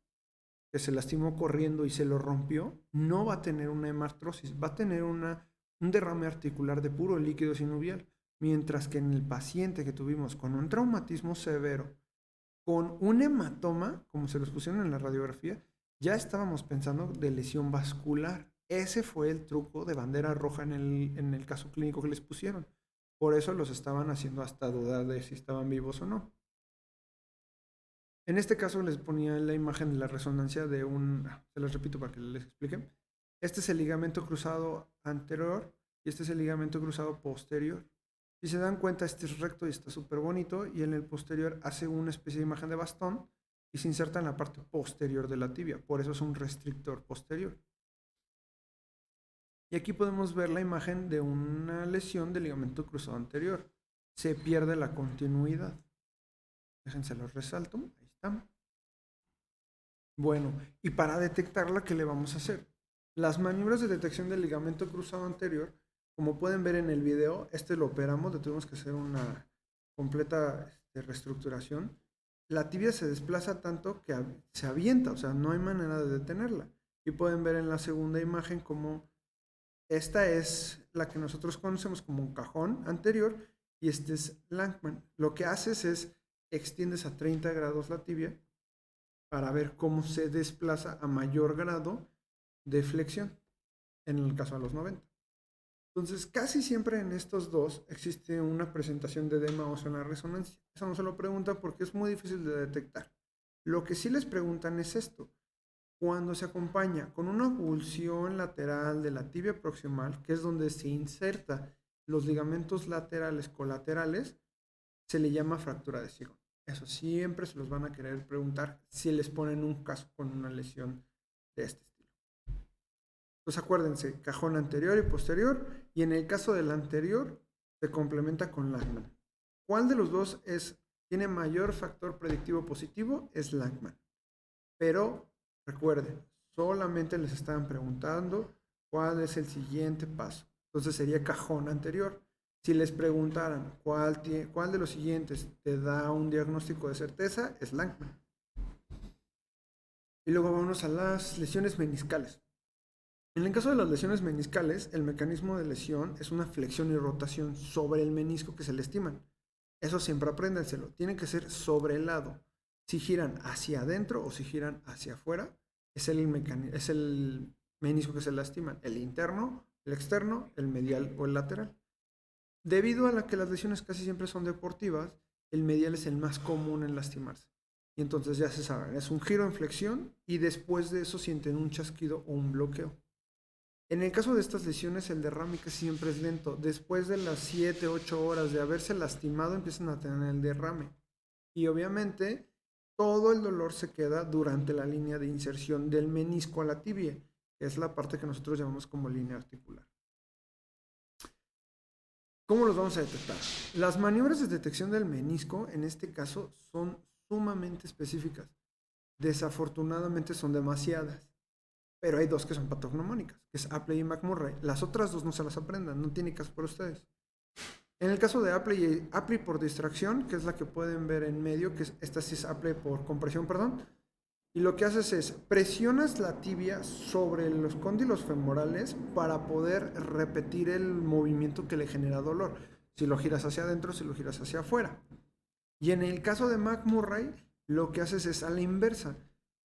A: que se lastimó corriendo y se lo rompió, no va a tener una hemartrosis, va a tener un derrame articular de puro líquido sinovial. Mientras que en el paciente que tuvimos con un traumatismo severo, con un hematoma, como se los pusieron en la radiografía, ya estábamos pensando de lesión vascular. Ese fue el truco de bandera roja en el caso clínico que les pusieron. Por eso los estaban haciendo hasta dudar de si estaban vivos o no. En este caso les ponía la imagen de la resonancia de se los repito para que les explique. Este es el ligamento cruzado anterior y este es el ligamento cruzado posterior. Si se dan cuenta, este es recto y está súper bonito, y en el posterior hace una especie de imagen de bastón y se inserta en la parte posterior de la tibia. Por eso es un restrictor posterior. Y aquí podemos ver la imagen de una lesión del ligamento cruzado anterior. Se pierde la continuidad. Déjense los resalto. Ahí está. Bueno, y para detectarla, ¿qué le vamos a hacer? Las maniobras de detección del ligamento cruzado anterior, como pueden ver en el video, lo operamos, le tuvimos que hacer una completa reestructuración. La tibia se desplaza tanto que se avienta, o sea, no hay manera de detenerla. Y pueden ver en la segunda imagen como esta es la que nosotros conocemos como un cajón anterior y este es Lankman. Lo que haces es extiendes a 30 grados la tibia para ver cómo se desplaza a mayor grado de flexión, en el caso de los 90. Entonces, casi siempre en estos dos existe una presentación de edema óseo en la resonancia. Eso no se lo preguntan porque es muy difícil de detectar. Lo que sí les preguntan es esto. Cuando se acompaña con una avulsión lateral de la tibia proximal, que es donde se inserta los ligamentos laterales colaterales, se le llama fractura de sigón. Eso siempre se los van a querer preguntar si les ponen un caso con una lesión de este estilo. Pues acuérdense, cajón anterior y posterior, y en el caso del anterior se complementa con Lankman. ¿Cuál de los dos tiene mayor factor predictivo positivo? Es Langman. Pero recuerden, solamente les estaban preguntando cuál es el siguiente paso. Entonces sería cajón anterior. Si les preguntaran cuál de los siguientes te da un diagnóstico de certeza, es Langman. Y luego vamos a las lesiones meniscales. En el caso de las lesiones meniscales, el mecanismo de lesión es una flexión y rotación sobre el menisco que se le estiman. Eso siempre apréndenselo. Tiene que ser sobre el lado. Si giran hacia adentro o si giran hacia afuera, es el menisco que se lastiman. El interno, el externo, el medial o el lateral. Debido a que las lesiones casi siempre son deportivas, el medial es el más común en lastimarse. Y entonces ya se saben, es un giro en flexión y después de eso sienten un chasquido o un bloqueo. En el caso de estas lesiones, el derrame casi siempre es lento. Después de las 7, 8 horas de haberse lastimado, empiezan a tener el derrame. Y obviamente, todo el dolor se queda durante la línea de inserción del menisco a la tibia, que es la parte que nosotros llamamos como línea articular. ¿Cómo los vamos a detectar? Las maniobras de detección del menisco, en este caso, son sumamente específicas. Desafortunadamente son demasiadas. Pero hay dos que son patognomónicas, que es Apley y McMurray. Las otras dos no se las aprendan, no tiene caso para ustedes. En el caso de Apley por distracción, que es la que pueden ver en medio, que esta sí es Apley por compresión, perdón. Y lo que haces es presionas la tibia sobre los cóndilos femorales para poder repetir el movimiento que le genera dolor. Si lo giras hacia adentro, si lo giras hacia afuera. Y en el caso de McMurray, lo que haces es a la inversa.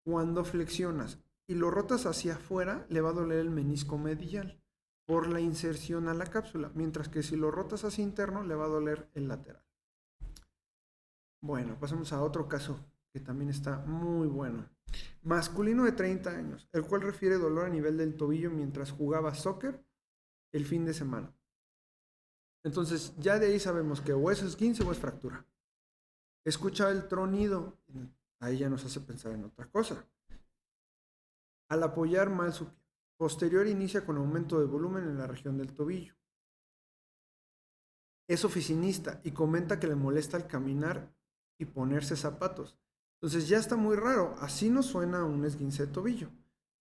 A: Cuando flexionas y lo rotas hacia afuera, le va a doler el menisco medial por la inserción a la cápsula, mientras que si lo rotas hacia interno, le va a doler el lateral. Bueno, pasamos a otro caso que también está muy bueno. Masculino de 30 años, el cual refiere dolor a nivel del tobillo mientras jugaba soccer el fin de semana. Entonces, ya de ahí sabemos que o es esguince o es fractura. Escucha el tronido, ahí ya nos hace pensar en otra cosa. Al apoyar mal su pie. Posterior inicia con aumento de volumen en la región del tobillo. Es oficinista y comenta que le molesta al caminar y ponerse zapatos. Entonces ya está muy raro. Así no suena un esguince de tobillo.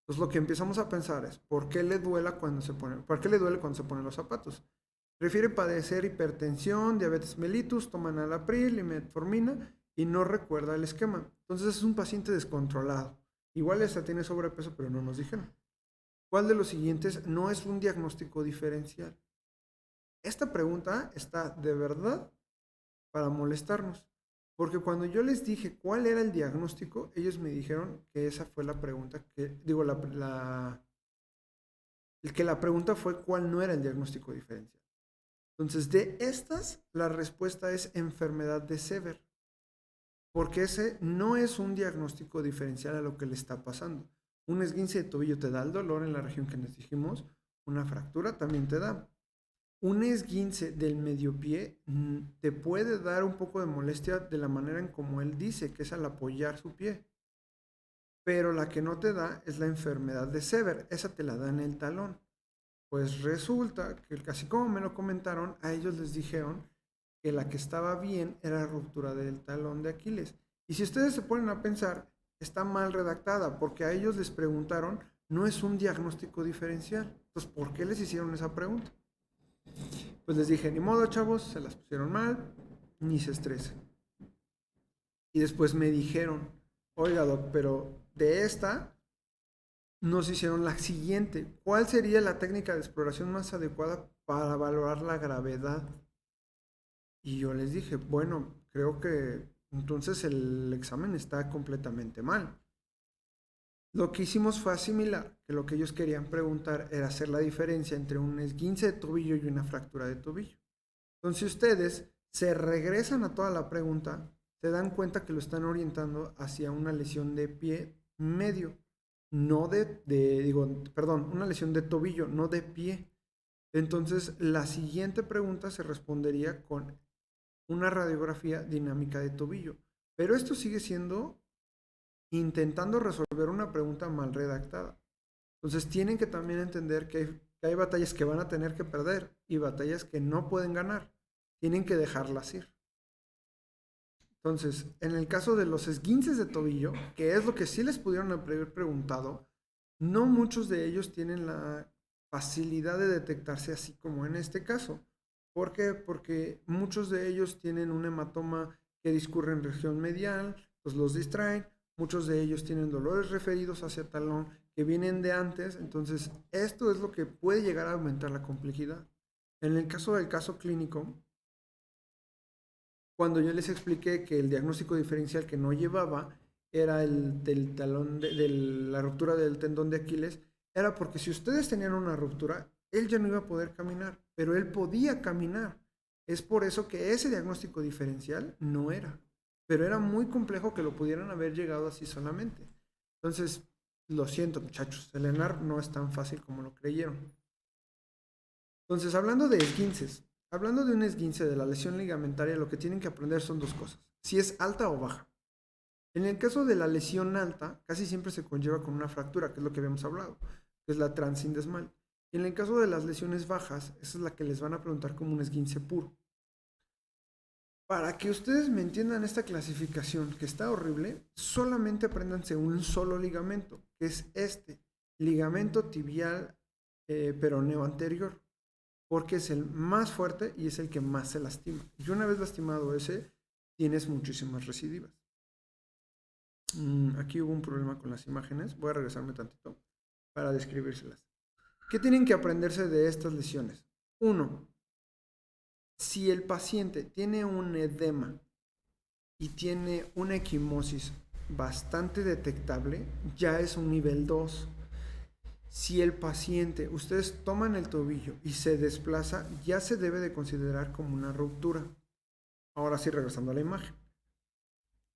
A: Entonces lo que empezamos a pensar es, ¿por qué le duele cuando se pone los zapatos? Prefiere padecer hipertensión, diabetes mellitus, toma enalapril y metformina y no recuerda el esquema. Entonces es un paciente descontrolado. Igual esta tiene sobrepeso, pero no nos dijeron. ¿Cuál de los siguientes no es un diagnóstico diferencial? Esta pregunta está de verdad para molestarnos. Porque cuando yo les dije cuál era el diagnóstico, ellos me dijeron que esa fue la pregunta la pregunta fue cuál no era el diagnóstico diferencial. Entonces, de estas, la respuesta es enfermedad de Sever. Porque ese no es un diagnóstico diferencial a lo que le está pasando. Un esguince de tobillo te da el dolor en la región que nos dijimos, una fractura también te da. Un esguince del mediopié te puede dar un poco de molestia de la manera en como él dice, que es al apoyar su pie. Pero la que no te da es la enfermedad de Sever, esa te la da en el talón. Pues resulta que casi como me lo comentaron, a ellos les dijeron que la que estaba bien era ruptura del talón de Aquiles. Y si ustedes se ponen a pensar, está mal redactada, porque a ellos les preguntaron, no es un diagnóstico diferencial. Entonces, ¿por qué les hicieron esa pregunta? Pues les dije, ni modo, chavos, se las pusieron mal, ni se estresen. Y después me dijeron, oiga, doc, pero de esta nos hicieron la siguiente. ¿Cuál sería la técnica de exploración más adecuada para valorar la gravedad? Y yo les dije, bueno, creo que entonces el examen está completamente mal. Lo que hicimos fue asimilar que lo que ellos querían preguntar era hacer la diferencia entre un esguince de tobillo y una fractura de tobillo. Entonces, si ustedes se regresan a toda la pregunta, se dan cuenta que lo están orientando hacia una lesión de pie medio, no una lesión de tobillo, no de pie. Entonces, la siguiente pregunta se respondería con una radiografía dinámica de tobillo. Pero esto sigue siendo intentando resolver una pregunta mal redactada. Entonces tienen que también entender que hay batallas que van a tener que perder y batallas que no pueden ganar. Tienen que dejarlas ir. Entonces, en el caso de los esguinces de tobillo, que es lo que sí les pudieron haber preguntado, no muchos de ellos tienen la facilidad de detectarse así como en este caso. ¿Por qué? Porque muchos de ellos tienen un hematoma que discurre en región medial, pues los distraen, muchos de ellos tienen dolores referidos hacia talón que vienen de antes, entonces esto es lo que puede llegar a aumentar la complejidad. En el caso del caso clínico, cuando yo les expliqué que el diagnóstico diferencial que no llevaba era el del talón de la ruptura del tendón de Aquiles, era porque si ustedes tenían una ruptura, él ya no iba a poder caminar, pero él podía caminar. Es por eso que ese diagnóstico diferencial no era, pero era muy complejo que lo pudieran haber llegado así solamente. Entonces, lo siento muchachos, el ENAR no es tan fácil como lo creyeron. Entonces, hablando de esguinces, hablando de un esguince de la lesión ligamentaria, lo que tienen que aprender son dos cosas, si es alta o baja. En el caso de la lesión alta, casi siempre se conlleva con una fractura, que es lo que habíamos hablado, que es la transindesmal. Y en el caso de las lesiones bajas, esa es la que les van a preguntar como un esguince puro. Para que ustedes me entiendan esta clasificación, que está horrible, solamente apréndanse un solo ligamento, que es este, ligamento tibial peroneo anterior, porque es el más fuerte y es el que más se lastima. Y una vez lastimado ese, tienes muchísimas recidivas. Aquí hubo un problema con las imágenes. Voy a regresarme tantito para describírselas. ¿Qué tienen que aprenderse de estas lesiones? Uno, si el paciente tiene un edema y tiene una equimosis bastante detectable, ya es un nivel 2. Si el paciente, ustedes toman el tobillo y se desplaza, ya se debe de considerar como una ruptura. Ahora sí, regresando a la imagen.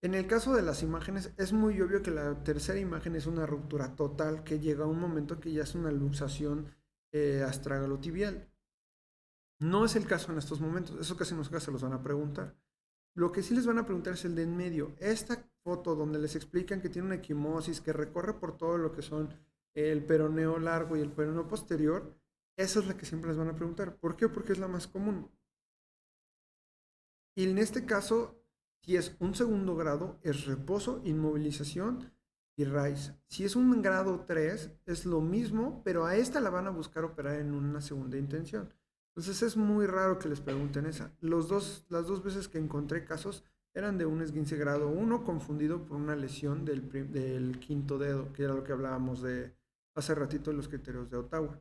A: En el caso de las imágenes, es muy obvio que la tercera imagen es una ruptura total que llega a un momento que ya es una luxación astragalotibial. No es el caso en estos momentos, eso casi nunca se los van a preguntar. Lo que sí les van a preguntar es el de en medio. Esta foto donde les explican que tiene una equimosis que recorre por todo lo que son el peroneo largo y el peroneo posterior, esa es la que siempre les van a preguntar. ¿Por qué? Porque es la más común. Y en este caso, si es un segundo grado, es reposo, inmovilización y raíz. Si es un grado 3, es lo mismo, pero a esta la van a buscar operar en una segunda intención. Entonces es muy raro que les pregunten esa. Las dos veces que encontré casos eran de un esguince grado 1 confundido por una lesión del quinto dedo, que era lo que hablábamos de hace ratito en los criterios de Ottawa.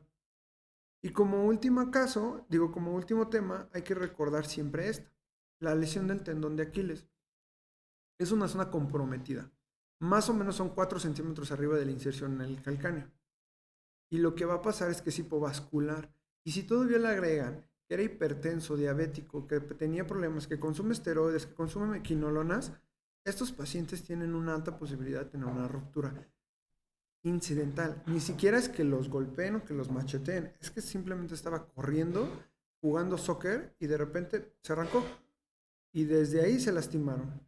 A: Y como último caso, digo como último tema, hay que recordar siempre esta. La lesión del tendón de Aquiles. Es una zona comprometida. Más o menos son 4 centímetros arriba de la inserción en el calcáneo. Y lo que va a pasar es que es hipovascular. Y si todavía le agregan que era hipertenso, diabético, que tenía problemas, que consume esteroides, que consume quinolonas, estos pacientes tienen una alta posibilidad de tener una ruptura incidental. Ni siquiera es que los golpeen o que los macheteen. Es que simplemente estaba corriendo, jugando soccer y de repente se arrancó. Y desde ahí se lastimaron.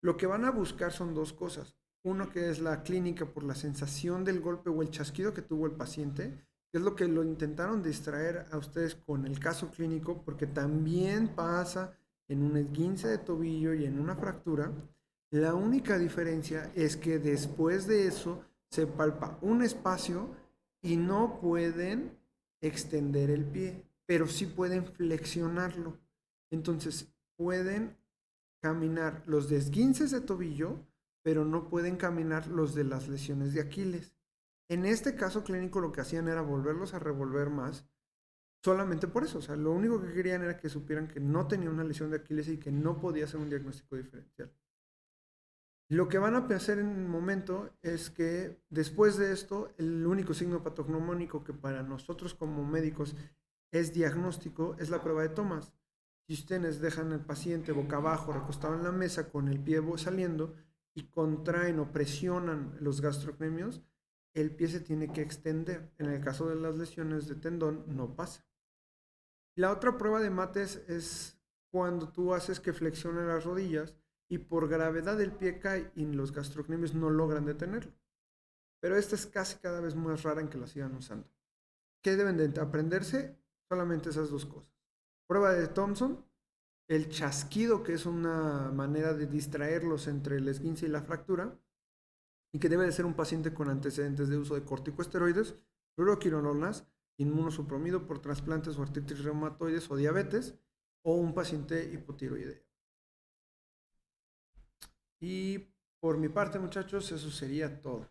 A: Lo que van a buscar son dos cosas. Uno que es la clínica por la sensación del golpe o el chasquido que tuvo el paciente, que es lo que lo intentaron distraer a ustedes con el caso clínico, porque también pasa en un esguince de tobillo y en una fractura. La única diferencia es que después de eso se palpa un espacio y no pueden extender el pie, pero sí pueden flexionarlo. Entonces pueden caminar los de esguinces de tobillo, pero no pueden caminar los de las lesiones de Aquiles. En este caso clínico lo que hacían era volverlos a revolver más, solamente por eso. O sea, lo único que querían era que supieran que no tenía una lesión de Aquiles y que no podía hacer un diagnóstico diferencial. Lo que van a hacer en el momento es que después de esto, el único signo patognomónico que para nosotros como médicos es diagnóstico es la prueba de Thomas. Si ustedes dejan al paciente boca abajo, recostado en la mesa, con el pie saliendo y contraen o presionan los gastrocnemios, el pie se tiene que extender. En el caso de las lesiones de tendón, no pasa. La otra prueba de Mates es cuando tú haces que flexione las rodillas y por gravedad el pie cae y los gastrocnemios no logran detenerlo. Pero esta es casi cada vez más rara en que la sigan usando. ¿Qué deben de aprenderse? Solamente esas dos cosas. Prueba de Thompson, el chasquido, que es una manera de distraerlos entre el esguince y la fractura, y que debe de ser un paciente con antecedentes de uso de corticosteroides, fluoroquinolonas, inmunosuprimido por trasplantes o artritis reumatoides o diabetes, o un paciente hipotiroideo. Y por mi parte, muchachos, eso sería todo.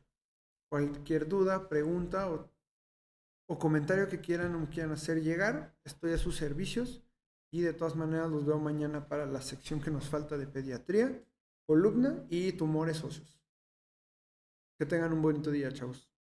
A: Cualquier duda, pregunta o comentario que quieran o me quieran hacer llegar, estoy a sus servicios. Y de todas maneras los veo mañana para la sección que nos falta de pediatría, columna y tumores óseos. Que tengan un bonito día, chavos.